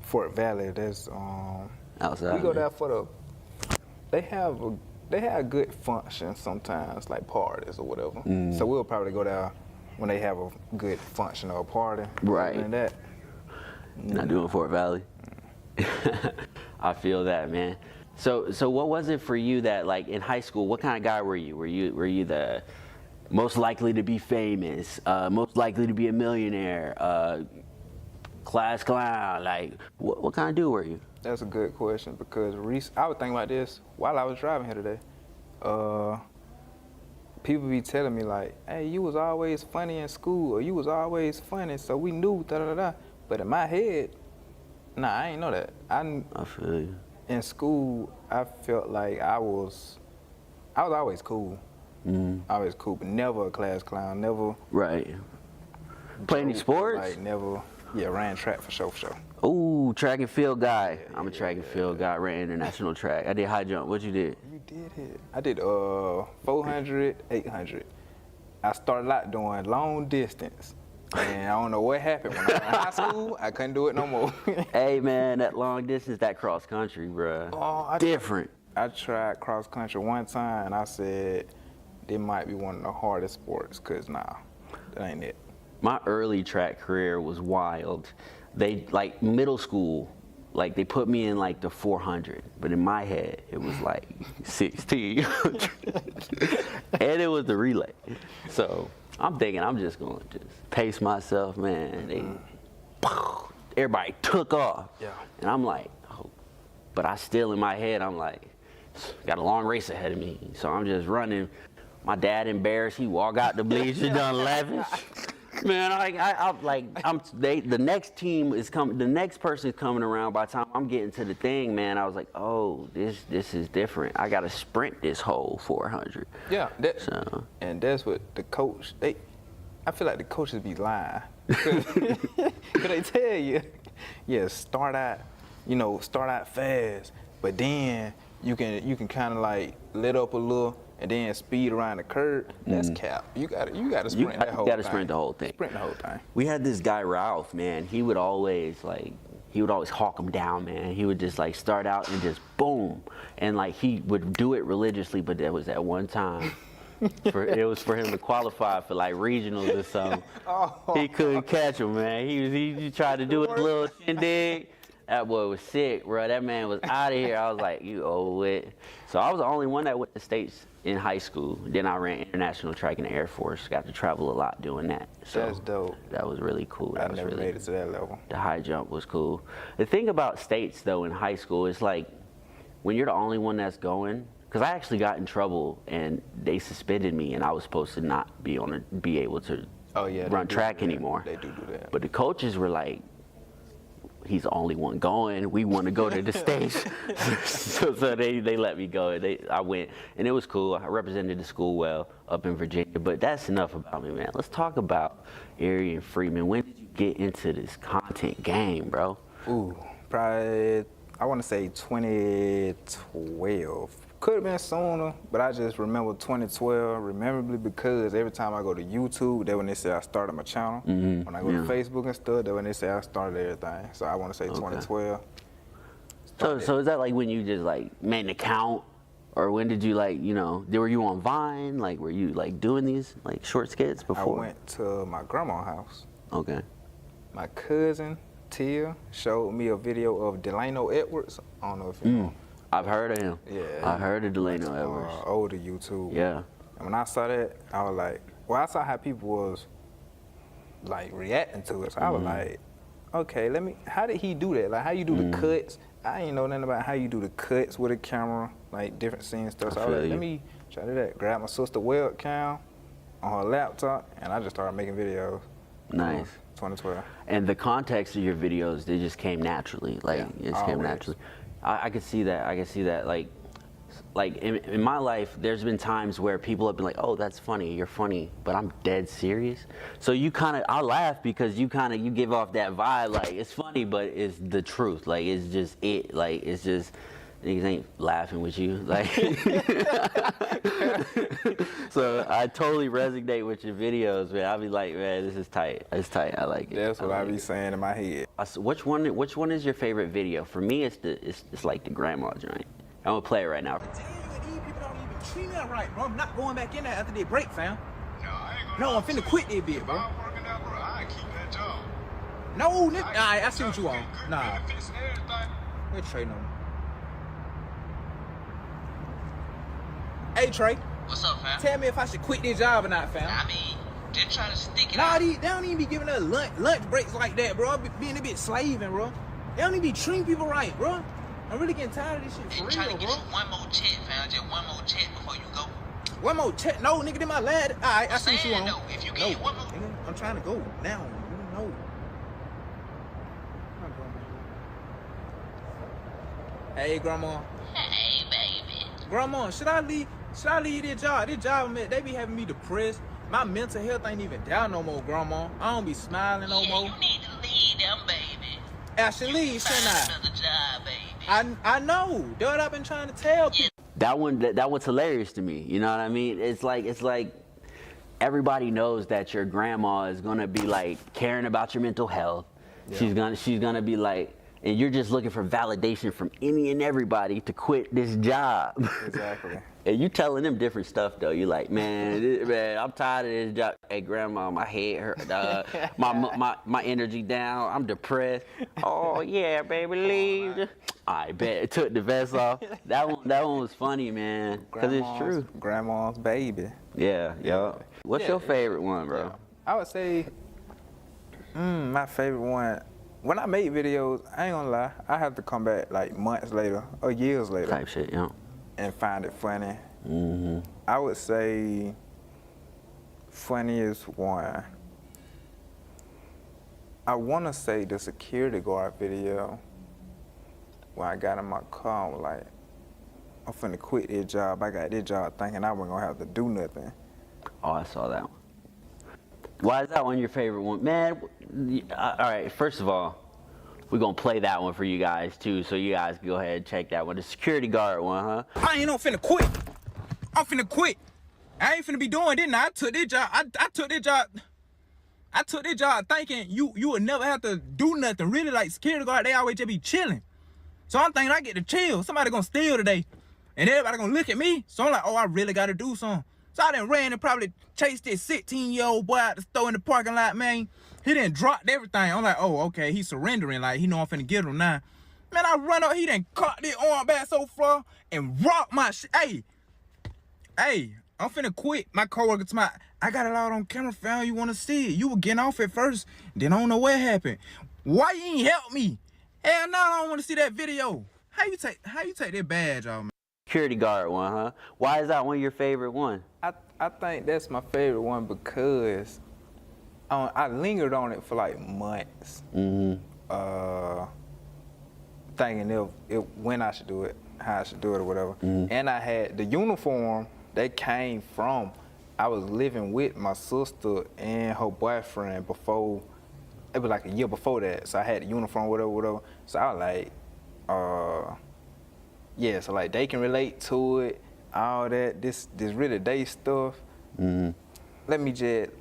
Fort Valley. There's outside. We go there for they have good functions sometimes, like parties or whatever. So we'll probably go there when they have a good function or a party. Right. And that. Not doing Fort Valley. I feel that, man. So what was it for you that, like, in high school, what kind of guy were you? Were you the most likely to be famous, most likely to be a millionaire, class clown? Like, what kind of dude were you? That's a good question, because I was thinking about this while I was driving here today. People be telling me like, hey, you was always funny in school, or you was always funny, so we knew, da-da-da-da. But in my head, nah, I ain't know that. I feel you. In school, I felt like I was always cool. Always cool, but never a class clown, never. Right. Play any sports? Like, never, ran track for sure. Ooh, track and field guy. I'm a track and field guy, ran international track. I did high jump. What you did? You did hit. I did 400, 800. I started out doing long distance. And I don't know what happened. When I was in high school, I couldn't do it no more. Hey, man, that long distance, that cross country, bruh. Different. I tried cross country one time, and I said, it might be one of the hardest sports, because, nah, that ain't it. My early track career was wild. they like middle school, like they put me in like the 400, but in my head it was like 1600, and it was the relay. So I'm thinking I'm just gonna just pace myself, man. Everybody took off, and I'm like, oh, but I still in my head I'm like, got a long race ahead of me, so I'm just running. My dad embarrassed. He walk out the bleachers done laughing. Man, the next team is coming. The next person is coming around. By the time I'm getting to the thing, man, I was like, oh, this is different. I got to sprint this whole 400. Yeah, and that's what the coach. I feel like the coaches be lying. Cause they tell you, start out fast, but then you can kind of like let up a little. And then speed around the curve, that's cap. You gotta sprint that whole thing. You gotta sprint the whole thing. Sprint the whole thing. We had this guy, Ralph, man. He would always hawk him down, man. He would just like start out and just boom. And like he would do it religiously, but there was that one time. It was for him to qualify for like regionals or something. He couldn't catch him, man. He tried to do a little shindig. That boy was sick, bro. That man was out of here. I was like, you owe it. So I was the only one that went to States in high school. Then I ran international track in the Air Force. Got to travel a lot doing that. So that's dope. That was really cool. I never made it to that level. The high jump was cool. The thing about States, though, in high school is like when you're the only one that's going, because I actually got in trouble and they suspended me and I was supposed to not be able to run track anymore. They do that. But the coaches were like, he's the only one going. We want to go to the States. so they let me go. I went, and it was cool. I represented the school well up in Virginia. But that's enough about me, man. Let's talk about Erie and Freeman. When did you get into this content game, bro? Ooh, probably, I want to say 2012. Could have been sooner, but I just remember 2012, rememberably because every time I go to YouTube, that's when they say I started my channel. When I go to Facebook and stuff, that's when they say I started everything. So I want to say 2012. So is that like when you just like made an account? Or when did you like, were you on Vine? Like, were you like doing these like short skits before? I went to my grandma's house. Okay. My cousin, Tia, showed me a video of Delano Edwards. I don't know if you know. I've heard of him. Yeah. I heard of Delano Edwards. Older YouTube. Yeah. And when I saw that, I was like, I saw how people was like reacting to it. So I was like, okay, how did he do that? Like, how you do the cuts? I ain't know nothing about how you do the cuts with a camera, like different scenes stuff. So I was like, let me try to do that. Grab my sister webcam on her laptop, and I just started making videos. Nice. 2012. And the context of your videos, they just came naturally. Like, it just came naturally. I could see that. I could see that. Like in my life, there's been times where people have been like, "Oh, that's funny. You're funny," but I'm dead serious. So I laugh because you give off that vibe like it's funny, but it's the truth. Like it's just it. Like it's just niggas ain't laughing with you. Like so I totally resonate with your videos, man. I'll be like, man, this is tight. It's tight. I like it. That's what I be saying in my head. Which one is your favorite video? For me, it's like the grandma joint. I'm gonna play it right now. These people don't even treat me right, bro. I'm not going back in there after they break, fam. No, I'm finna quit that bit, bro. I keep that job. No, nigga. Alright, I see what you want. Nah. We're trading on. Hey, Trey. What's up, fam? Tell me if I should quit this job or not, fam. I mean, just trying to stick it out. out. They don't even be giving us lunch breaks like that, bro. Being a bit slaving, bro. They don't even be treating people right, bro. I'm really getting tired of this shit for real, trying to bro. get you one more check, fam. Just one more check before you go. One more check? No, nigga, in my lad. Alright, I see what you want. No, if you get one more. Nigga, I'm trying to go now. No. Hey, Grandma. Hey, baby. Grandma, should I leave this job? This job, man, they be having me depressed. My mental health ain't even down no more, Grandma. I don't be smiling no more. You need to leave them, baby. I should leave, shouldn't I? Another job, baby. I know. That's what I've been trying to tell people. That one's hilarious to me. You know what I mean? It's like everybody knows that your grandma is gonna be like caring about your mental health. Yeah. She's gonna be like, and you're just looking for validation from any and everybody to quit this job. Exactly. And you telling them different stuff though. You like, man, I'm tired of this job. Hey, grandma, my head hurt. My energy down. I'm depressed. Oh yeah, baby, leave. I bet it took the vest off. That one was funny, man, because it's true. Grandma's baby. Yeah. What's your favorite one, bro? I would say, my favorite one. When I make videos, I ain't gonna lie, I have to come back like months later or years later. Type shit, yeah. And find it funny. Mm-hmm. I would say funniest one. I wanna say the security guard video where I got in my car and was like, I'm finna quit this job. I got this job thinking I wasn't gonna have to do nothing. Oh, I saw that one. Why is that one your favorite one? Man, all right, first of all, we're going to play that one for you guys, too, so you guys can go ahead and check that one. The security guard one, huh? I ain't no finna quit. I'm finna quit. I ain't finna be doing this now. I took this job. I took this job. I took this job thinking you would never have to do nothing. Really, like security guard, they always just be chilling. So I'm thinking I get to chill. Somebody gonna steal today. And everybody gonna look at me. So I'm like, oh, I really gotta do something. So I done ran and probably chased this 16-year-old boy out the store in the parking lot, man. He done dropped everything. I'm like, oh, okay, he's surrendering. Like, he know I'm finna get him now. Man, I run up, he done caught this arm back so far and rocked my shit. Hey, I'm finna quit. My coworker to my, I got it out on camera, fam. You wanna see it? You were getting off at first, then I don't know what happened. Why you ain't help me? Hell no, I don't wanna see that video. How you take that badge off, man? Security guard one, huh? Why is that one your favorite one? I think that's my favorite one because I lingered on it for like months. Mm-hmm. Thinking when I should do it, how I should do it or whatever. Mm-hmm. And I had the uniform that came from, I was living with my sister and her boyfriend before, it was like a year before that. So I had the uniform, whatever. So I was like, yeah, so like they can relate to it, all that. This really they stuff. Mm-hmm. Let me just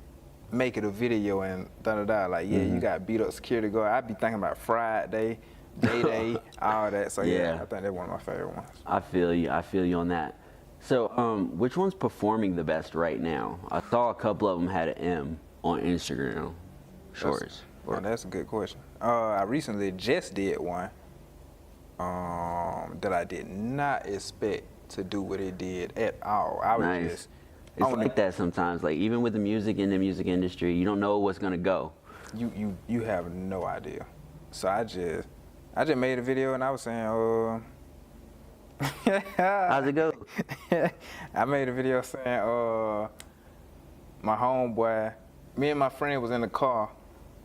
make it a video and da-da-da. Like, yeah, you got beat up security guard. I be thinking about Friday, Day, all that. So yeah, I think that's one of my favorite ones. I feel you on that. So which one's performing the best right now? I saw a couple of them had an M on Instagram shorts. That's a good question. I recently just did one that I did not expect to do what it did at all. I was just, it's like that sometimes. Like even with the music in the music industry, you don't know what's gonna go. You have no idea. So I just made a video and I was saying, how's it go? I made a video saying, my homeboy, me and my friend was in the car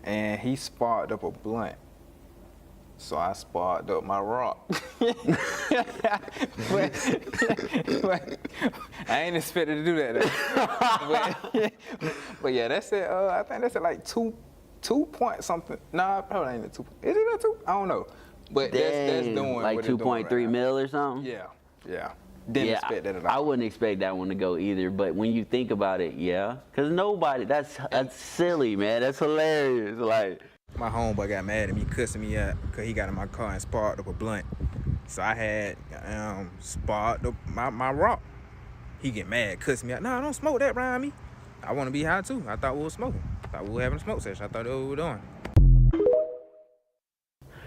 and he sparked up a blunt. So I sparked up my rock. but I ain't expected to do that. But yeah, that's it. I think that's at like 2 point something. Nah, probably ain't at 2. Is it at 2? I don't know. But that's doing like 2.3 mil or something. Yeah. Didn't expect that at all. I wouldn't expect that one to go either. But when you think about it, yeah, because nobody. That's silly, man. That's hilarious. Like. My homeboy got mad at me, cussing me out, because he got in my car and sparked up a blunt. So I had sparked up my rock. He get mad, cussing me out. No, don't smoke that around me. I want to be high too. I thought we were smoking. I thought we were having a smoke session. I thought that's what we were doing.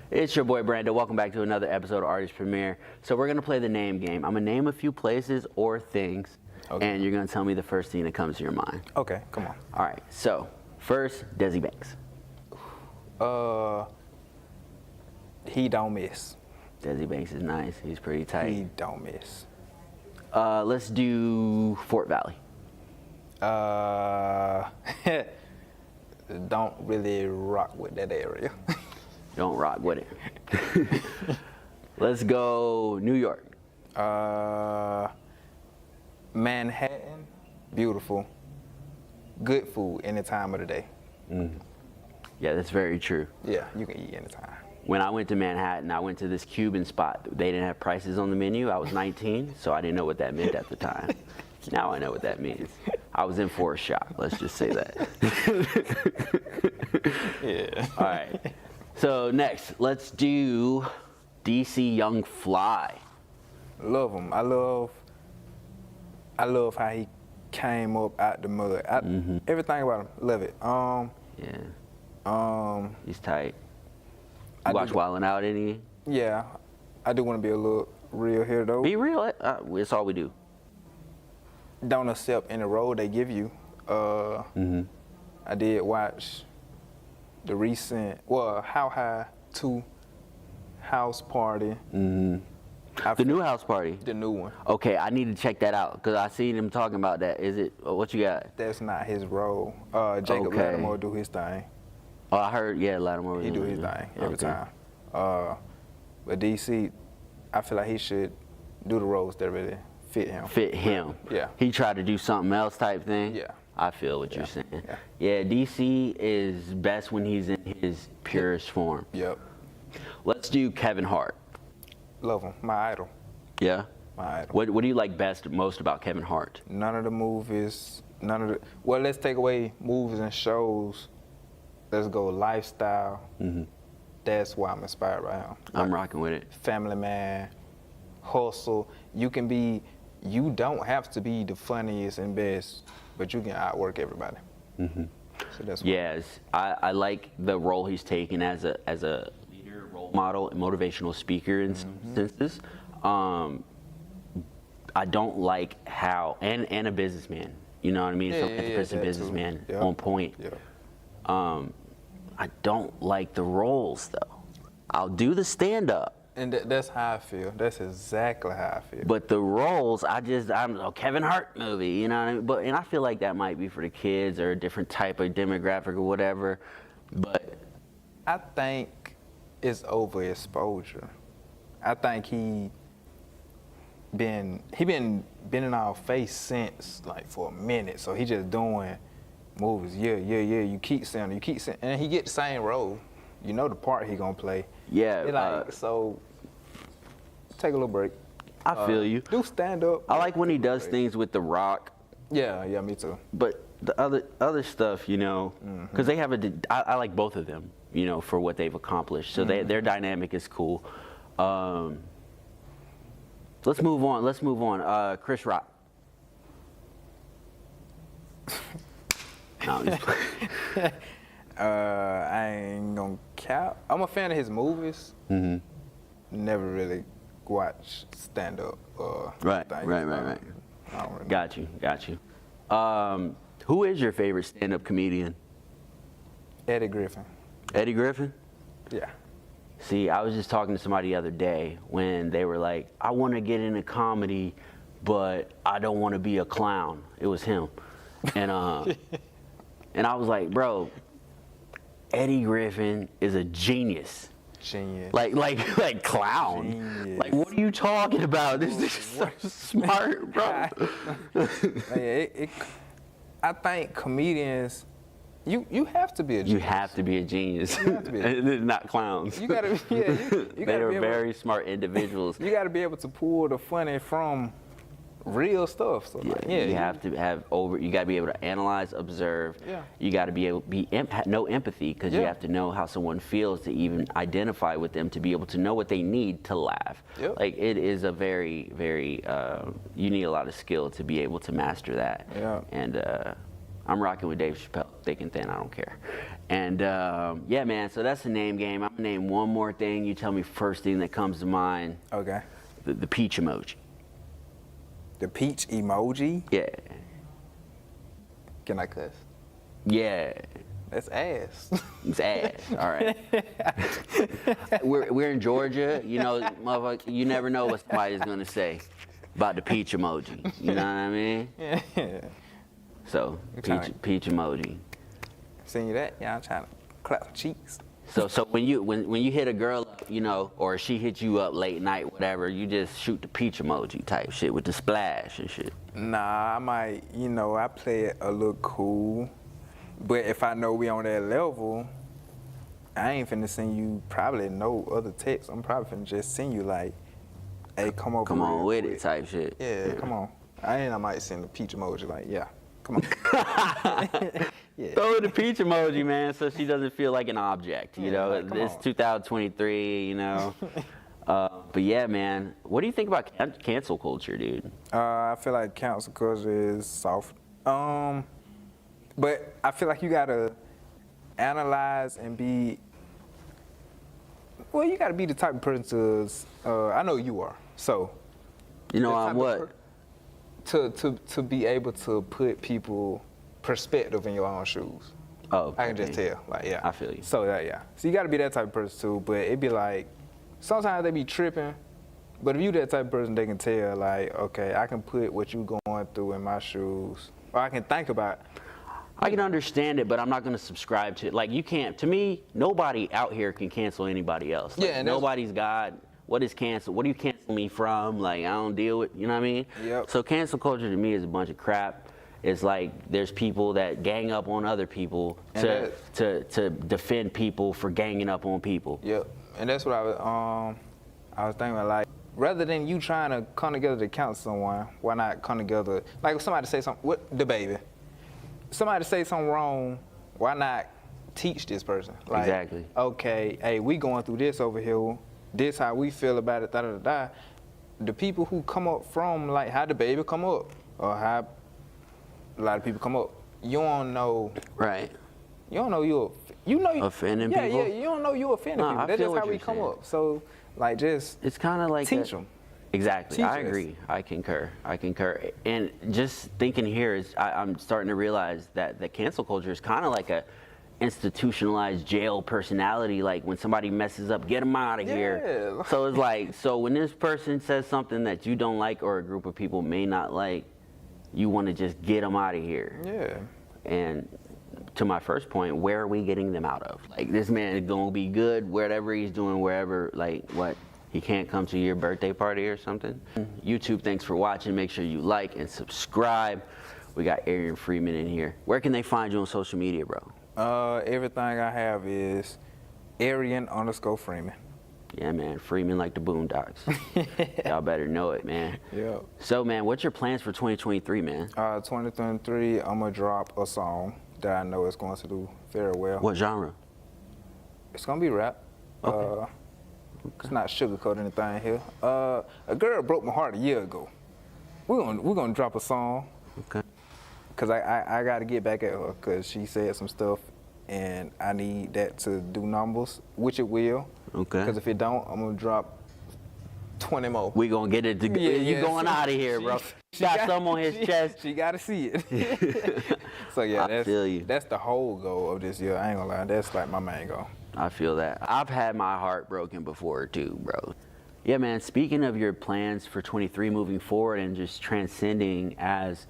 It's your boy Brando. Welcome back to another episode of Artist Premiere. So we're going to play the name game. I'm going to name a few places or things, and you're going to tell me the first thing that comes to your mind. Okay, come on. All right, so first, Desi Banks. He don't miss. Desi Banks is nice. He's pretty tight. He don't miss. Let's do Fort Valley. Don't really rock with that area. Don't rock with it. Let's go New York. Manhattan, beautiful. Good food any time of the day. Yeah, that's very true. Yeah, you can eat anytime. When I went to Manhattan, I went to this Cuban spot. They didn't have prices on the menu. I was 19, so I didn't know what that meant at the time. Now I know what that means. I was in for a shot, let's just say that. Yeah. All right. So next, let's do DC Young Fly. Love him. I love I love how he came up out the mud. Everything about him, love it. He's tight. I You watch do- Wildin' Out any? Yeah, I do want to be a little real here though. Be real. It's all we do. Don't accept any role they give you. I did watch the recent, How High 2 House Party. The new house party. The new one. Okay, I need to check that out because I seen him talking about that. Is it? What you got? That's not his role. Jacob Okay. Lattimore do his thing. Oh, I heard. Yeah, Lattimore. He do his thing every Okay. time. But DC, I feel like he should do the roles that really fit him. Fit him. Yeah. He tried to do something else type thing. Yeah. I feel what you're saying. Yeah. Yeah, DC is best when he's in his purest form. Yep. Let's do Kevin Hart. Love him. My idol. Yeah. My idol. What do you like most about Kevin Hart? None of the movies, well, let's take away movies and shows. Let's go lifestyle. That's why I'm inspired by him. I'm rocking with it. Family Man, hustle. You don't have to be the funniest and best, but you can outwork everybody. So that's why. Yes, I like the role he's taken as a leader, role model, and motivational speaker in some senses. I don't like how and a businessman. You know what I mean? Yeah, Some yeah, enterprise that too. businessman Yeah. on point. Yeah. I don't like the roles though. I'll do the stand up. And that's how I feel. That's exactly how I feel. But the roles, I'm a Kevin Hart movie, you know what I mean? And I feel like that might be for the kids or a different type of demographic or whatever. But I think it's overexposure. I think he been in our face since like for a minute. So he just doing movies. Yeah. You keep saying, and he get the same role. You know the part he gonna play. yeah, So take a little break. I feel you. Do stand up. I like when he does things with The Rock. Yeah, me too. But the other stuff, you know, because they have I like both of them, you know, for what they've accomplished. So their dynamic is cool. Let's move on. Chris Rock. No, I'm just playing. I ain't gonna cap. I'm a fan of his movies. Never really watch stand up. Right. I don't really Got you. Who is your favorite stand-up comedian? Eddie Griffin. Eddie Griffin? Yeah. See, I was just talking to somebody the other day when they were like, I want to get into comedy, but I don't want to be a clown. It was him. And and I was like, bro, Eddie Griffin is a genius. Genius. Like clown. Genius. Like, what are you talking about? This is so smart, bro. I think comedians, you have to be a genius. You have to be a genius. You have to be. Not clowns. You gotta, you They gotta are be able, very smart individuals. You gotta be able to pull the funny from real stuff. So You have to have you got to be able to analyze, observe. Yeah. You got to be able to know empathy because you have to know how someone feels to even identify with them to be able to know what they need to laugh. Yep. Like it is a very, very, you need a lot of skill to be able to master that. Yeah. And I'm rocking with Dave Chappelle, thick and thin, I don't care. And yeah, man, so that's the name game. I'm gonna name one more thing. You tell me first thing that comes to mind. Okay. The peach emoji. The peach emoji? Yeah. Can I cuss? Yeah. That's ass. It's ass. All right. we're in Georgia. You know, motherfucker, you never know what somebody's gonna say about the peach emoji. You know what I mean? Yeah. So peach emoji. Seeing you that, yeah, I'm trying to clap cheeks. So when you hit a girl up, you know, or she hits you up late night, whatever, you just shoot the peach emoji type shit with the splash and shit. Nah, I might, I play it a little cool. But if I know we on that level, I ain't finna send you probably no other text. I'm probably finna just send you like, hey, come over. Come on real with quick. it type shit. Yeah, come on. I might send a peach emoji like, yeah, come on. Yeah. Throw the peach emoji, man, so she doesn't feel like an object. You know, like, come it's on. 2023. You know, But yeah, man, what do you think about cancel culture, dude? I feel like cancel culture is soft. But I feel like you gotta analyze and be. Well, you gotta be the type of person to. I know you are. So. You know I'm what? To be able to put people perspective in your own shoes. Oh, I can just tell. Like, yeah. I feel you. So yeah. So you gotta be that type of person too. But it be like, sometimes they be tripping. But if you that type of person, they can tell, like, okay, I can put what you going through in my shoes, or I can think about. I can understand it, but I'm not going to subscribe to it. Like, you can't. To me, nobody out here can cancel anybody else. Like, Yeah, and nobody's God. What is cancel? What do you cancel me from? Like, I don't deal with. You know what I mean? Yep. So cancel culture to me is a bunch of crap. It's like there's people that gang up on other people to defend people for ganging up on people. Yep. And that's what I was thinking about, like. Rather than you trying to come together to count someone, why not come together? Like if somebody say something, what the baby? Somebody say something wrong, why not teach this person? Like, exactly. Okay, hey, we going through this over here. This how we feel about it. Da da da da. The people who come up from like how the baby come up, or how a lot of people come up, you don't know. Right. You don't know you offending people. Yeah, you don't know you offending people. That's just how we come up. So. Like just it's kind of like teach them. Exactly. I agree. I concur. And just thinking here is I'm starting to realize that the cancel culture is kind of like a institutionalized jail personality. Like when somebody messes up, get them out of here. So it's like, so when this person says something that you don't like or a group of people may not like, you want to just get them out of here. Yeah. And to my first point, where are we getting them out of? Like, this man is gonna be good whatever he's doing, wherever, like, what? He can't come to your birthday party or something? YouTube, thanks for watching. Make sure you like and subscribe. We got Arian Freeman in here. Where can they find you on social media, bro? Everything I have is Arian_Freeman. Yeah, man, Freeman like the Boondocks. Y'all better know it, man. Yeah. So, man, what's your plans for 2023, man? 2023, I'm gonna drop a song that I know is going to do very well. What genre? It's gonna be rap. Okay. It's not sugarcoat anything here. A girl broke my heart a year ago. We're gonna drop a song. Okay. Cause I got to get back at her because she said some stuff, and I need that to do numbers, which it will. Okay. Because if it don't, I'm gonna drop 20 more. We gonna get it together. You going out of here, bro. She got some on his chest. She gotta see it. So yeah, that's the whole goal of this year. I ain't gonna lie, that's like my main goal. I feel that. I've had my heart broken before too, bro. Yeah, man, speaking of your plans for 23 moving forward and just transcending as,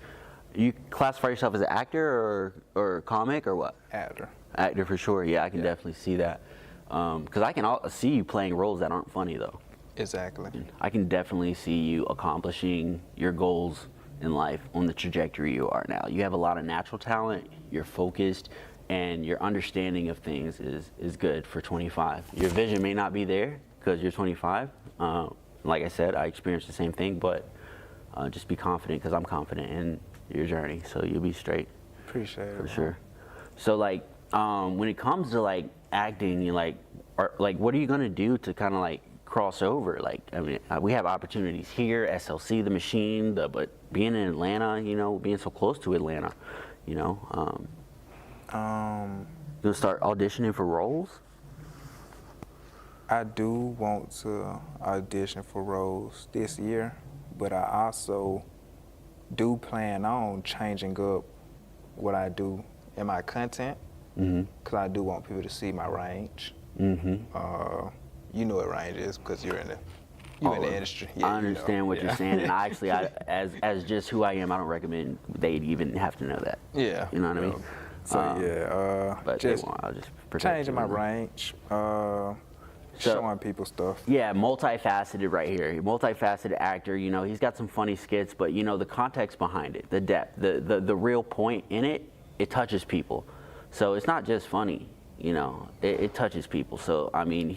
you classify yourself as an actor or comic or what? Actor. Actor for sure, yeah, I can definitely see that. Because I can see you playing roles that aren't funny though. Exactly. I can definitely see you accomplishing your goals in life on the trajectory you are now. You have a lot of natural talent, you're focused, and your understanding of things is good for 25. Your vision may not be there because you're 25. Like I said, I experienced the same thing, but just be confident because I'm confident in your journey, so you'll be straight. Appreciate it. For sure. So like, when it comes to like acting, you like what are you gonna do to kind of like cross over? Like, I mean, we have opportunities here, SLC, the machine, but being in Atlanta, you know, being so close to Atlanta, you know, gonna start auditioning for roles? I do want to audition for roles this year, but I also do plan on changing up what I do in my content, because I do want people to see my range. You know what range is because you're in the industry. Yeah, I understand what you're saying, and I actually, as just who I am, I don't recommend they'd even have to know that. Yeah. You know what I mean? So but just they won't. I'll just changing my range, showing people stuff. Yeah, multifaceted right here. Multifaceted actor. You know, he's got some funny skits, but you know the context behind it, the depth, the real point in it. It touches people. So it's not just funny. You know, it touches people. So I mean,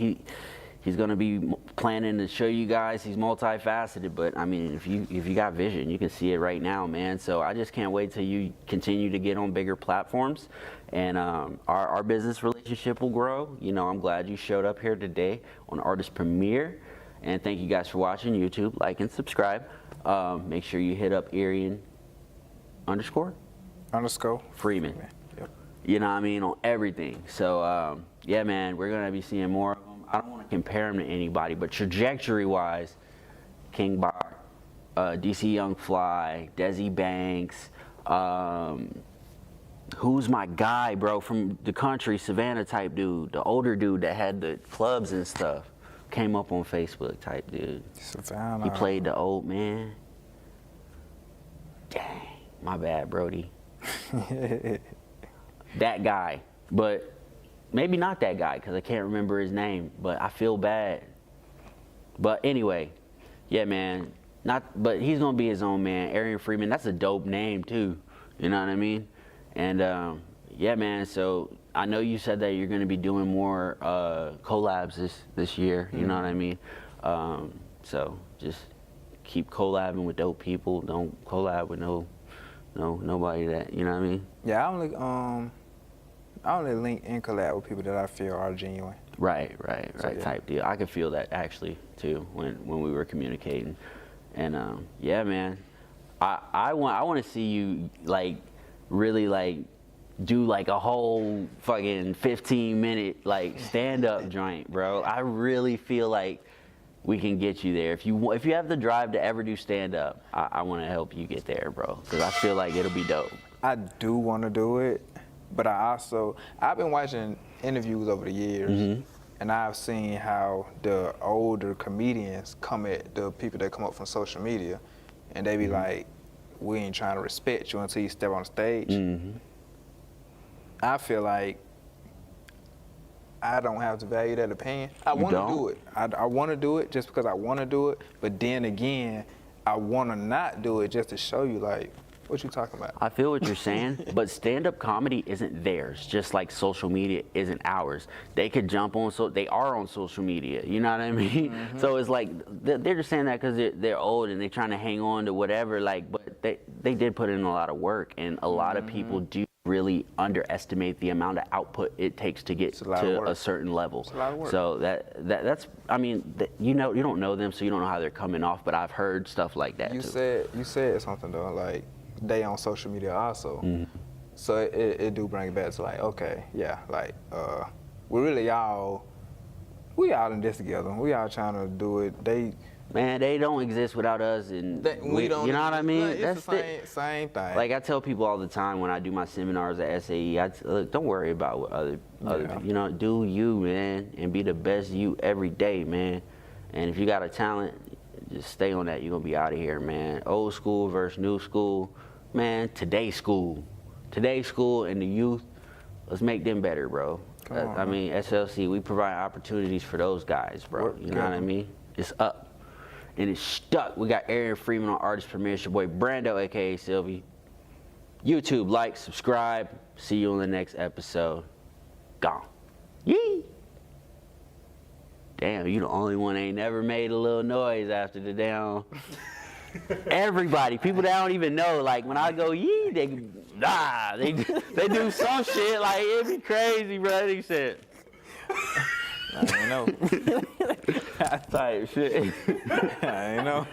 he's going to be planning to show you guys he's multifaceted, but I mean, if you got vision, you can see it right now, man. So I just can't wait till you continue to get on bigger platforms, and our business relationship will grow. You know, I'm glad you showed up here today on Artist Premiere, And thank you guys for watching YouTube. Like and subscribe. Make sure you hit up Arian _ Freeman. Yep. You know what I mean, on everything. So yeah, man, we're gonna be seeing more of them. I don't want to compare him to anybody, but trajectory-wise, King Bar, DC Young Fly, Desi Banks, who's my guy, bro, from the country, Savannah type dude, the older dude that had the clubs and stuff, came up on Facebook type dude. Savannah. He played the old man. Dang, my bad, Brody. That guy, but maybe not that guy because I can't remember his name, but I feel bad. But anyway, yeah, man, but he's gonna be his own man. Arian Freeman, that's a dope name too, you know what I mean? And yeah, man, so I know you said that you're gonna be doing more collabs this year, you know what I mean? So just keep collabing with dope people. Don't collab with nobody that, you know what I mean? Yeah, I only link and collab with people that I feel are genuine. Right, So, yeah. type deal. I could feel that actually too when we were communicating, and yeah, man, I want to see you like really like do like a whole fucking 15-minute like stand-up joint, bro. I really feel like we can get you there. If you have the drive to ever do stand-up, I want to help you get there, bro, because I feel like it'll be dope. I do want to do it, but I've been watching interviews over the years, and I've seen how the older comedians come at the people that come up from social media, and they be like, we ain't trying to respect you until you step on stage. I feel like I don't have to value that opinion. I want to do it. I want to do it just because I want to do it, but then again, I want to not do it just to show you like, what you talking about? I feel what you're saying, but stand-up comedy isn't theirs, just like social media isn't ours. They could jump on, they are on social media, you know what I mean? So it's like, they're just saying that because they're old and they're trying to hang on to whatever, like, but they did put in a lot of work, and a lot of people do really underestimate the amount of output it takes to get to a certain level. It's a lot of work. So that's, I mean, you don't know them, so you don't know how they're coming off, but I've heard stuff like that too. You said something though, like, they on social media also. So it do bring it back to like, okay, yeah, like we all in this together. We all trying to do it. Man, they don't exist without us, and we don't. You know what I mean? Like, it's the same thing. Like I tell people all the time when I do my seminars at SAE, look, don't worry about what other people, you know, do you, man, and be the best you every day, man. And if you got a talent, just stay on that. You're gonna be out of here, man. Old school versus new school. Man, today's school and the youth, let's make them better, bro. I mean, SLC, we provide opportunities for those guys, bro. You know what I mean? It's up and it's stuck. We got Arian Freeman on Artist Premiere. It's your boy Brando, aka Silvy. YouTube, like, subscribe. See you on the next episode. Gone. Yee. Damn, you the only one ain't never made a little noise after the down. Everybody, people that don't even know, like when I go yee, they do some shit like it'd be crazy, bro. They said, I don't know. Type shit. I know.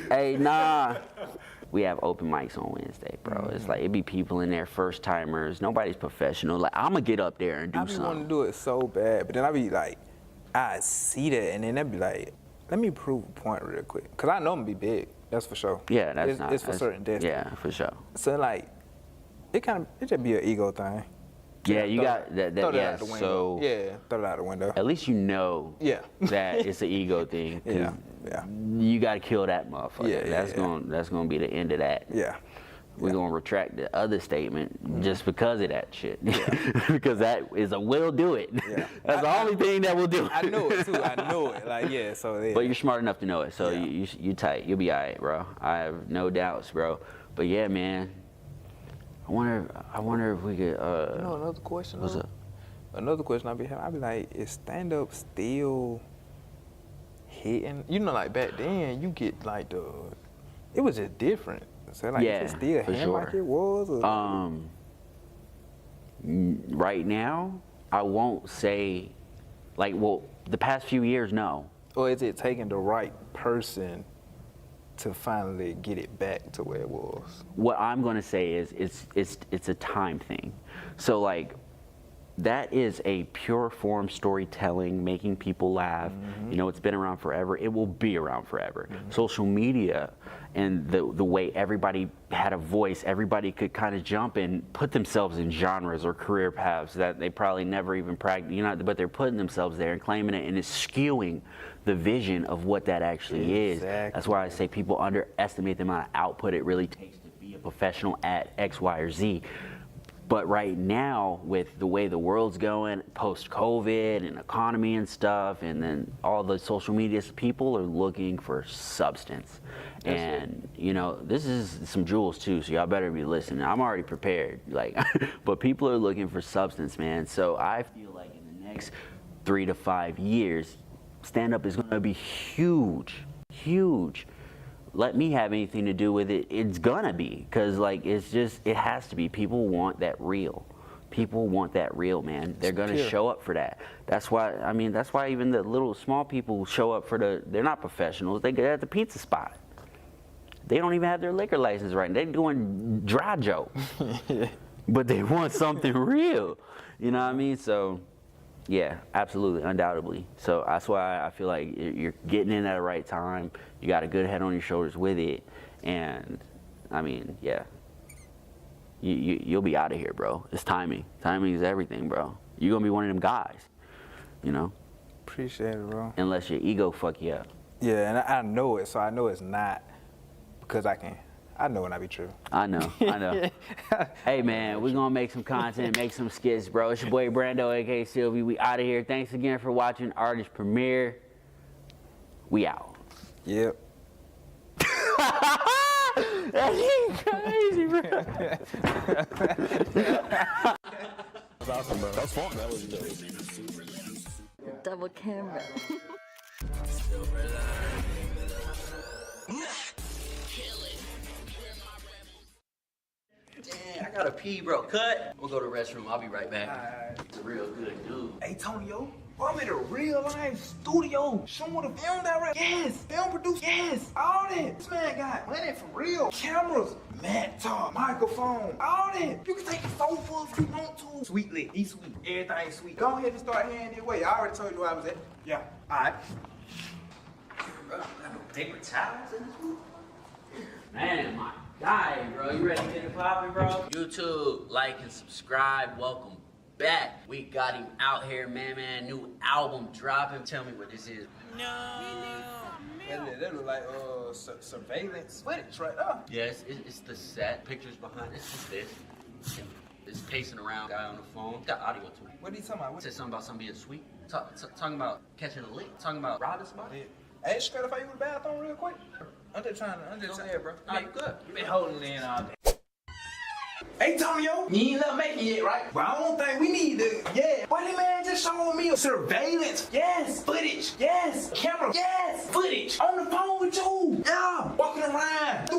Hey, nah. We have open mics on Wednesday, bro. It's like, it be people in there, first timers. Nobody's professional. Like, I'm gonna get up there and do something. I want to do it so bad, but then I be like, I see that, and then I be like, let me prove a point real quick, cause I know I'm gonna be big. That's for sure. Yeah, it's for certain destiny. Yeah, for sure. So like, it just be an ego thing. Yeah, you got that. Throw that Yeah, out the window. so Yeah, throw it out the window. at least you know. Yeah. That it's an ego thing. Yeah. You gotta kill that motherfucker. Yeah, That's gonna be the end of that. Yeah. We're gonna retract the other statement just because of that shit. Because that is a will do it. Yeah. That's the only thing that will do it. I know it too. I know it. Like, yeah. So. Yeah. But you're smart enough to know it, so you tight. You'll be alright, bro. I have no doubts, bro. But yeah, man. I wonder if we could. You know, another question. What's up? Another question I be having. I be like, is stand up still hitting? You know, like back then, you get like it was just different. So like, yeah, is it still for hitting sure. like it was? Or? Right now, I won't say, like, well, the past few years, no. Or is it taking the right person to finally get it back to where it was? What I'm going to say is it's a time thing. So like that is a pure form storytelling, making people laugh. You know, it's been around forever. It will be around forever. Social media and the way everybody had a voice, everybody could kind of jump and put themselves in genres or career paths that they probably never even practiced, you know, but they're putting themselves there and claiming it, and it's skewing the vision of what that actually is. That's why I say people underestimate the amount of output it really takes to be a professional at X, Y, or Z. But right now, with the way the world's going, post-COVID and economy and stuff, and then all the social media, people are looking for substance. And, you know, this is some jewels too, so y'all better be listening. I'm already prepared, like, but people are looking for substance, man. So I feel like in the next 3 to 5 years, stand-up is gonna be huge, huge. Let me have anything to do with it, it's gonna be, because like it's just, it has to be. People want that real. People want that real, man. They're gonna show up for that. That's why, I mean, that's why even the little small people show up for they're not professionals, they get at the pizza spot. They don't even have their liquor license right. They're doing dry joke, but they want something real. You know what I mean? So yeah, absolutely, undoubtedly. So that's why I feel like you're getting in at the right time. You got a good head on your shoulders with it, and I mean, yeah, you'll be out of here, bro. It's timing. Timing is everything, bro. You're gonna be one of them guys, you know. Appreciate it, bro. Unless your ego fuck you up. Yeah, and I know it, so I know it's not because I know when I be true. I know. Hey, man, we're going to make some content, make some skits, bro. It's your boy Brando, a.k.a. Silvy. We out of here. Thanks again for watching Artist Premiere. We out. Yep. That's crazy, bro. That's awesome, bro. That's fun. That was dope. Double camera. Dang, I gotta pee, bro. Cut. We'll go to the restroom. I'll be right back. It's a real good dude. Hey, Tonyo, I'm in a real life studio. Show me the film director. Yes. Film producer. Yes. All that. This man got money for real. Cameras, laptop, microphone, all that. You can take the sofa if you want to. Sweetly. He's sweet. Everything sweet. Go ahead and start heading your way. I already told you where I was at. Yeah. All right. Bro, I got paper towels in this room? Man, my guy, bro. You ready to get it poppin', bro? YouTube, like and subscribe. Welcome back. We got him out here, man. New album dropping. Tell me what this is. That look like surveillance footage right there. Yes, it's the set. Pictures behind it. It's just this. It's pacing around. Guy on the phone. Got audio too. What are you talking about? Said something about something being sweet. Talking about catching a lick. Talking about robbing somebody. Yeah. Hey, Scott, if I use the bathroom real quick. I'm just trying. Yeah, bro. Nah, you good. You been holding in all day. Hey, Tonyo, you ain't not making it yet, right? Well, I don't think we need to. Yeah. Boy, that man just showing me surveillance. Yes. Footage. Yes. Camera. Yes. Footage. On the phone with you. Yeah. Walking around.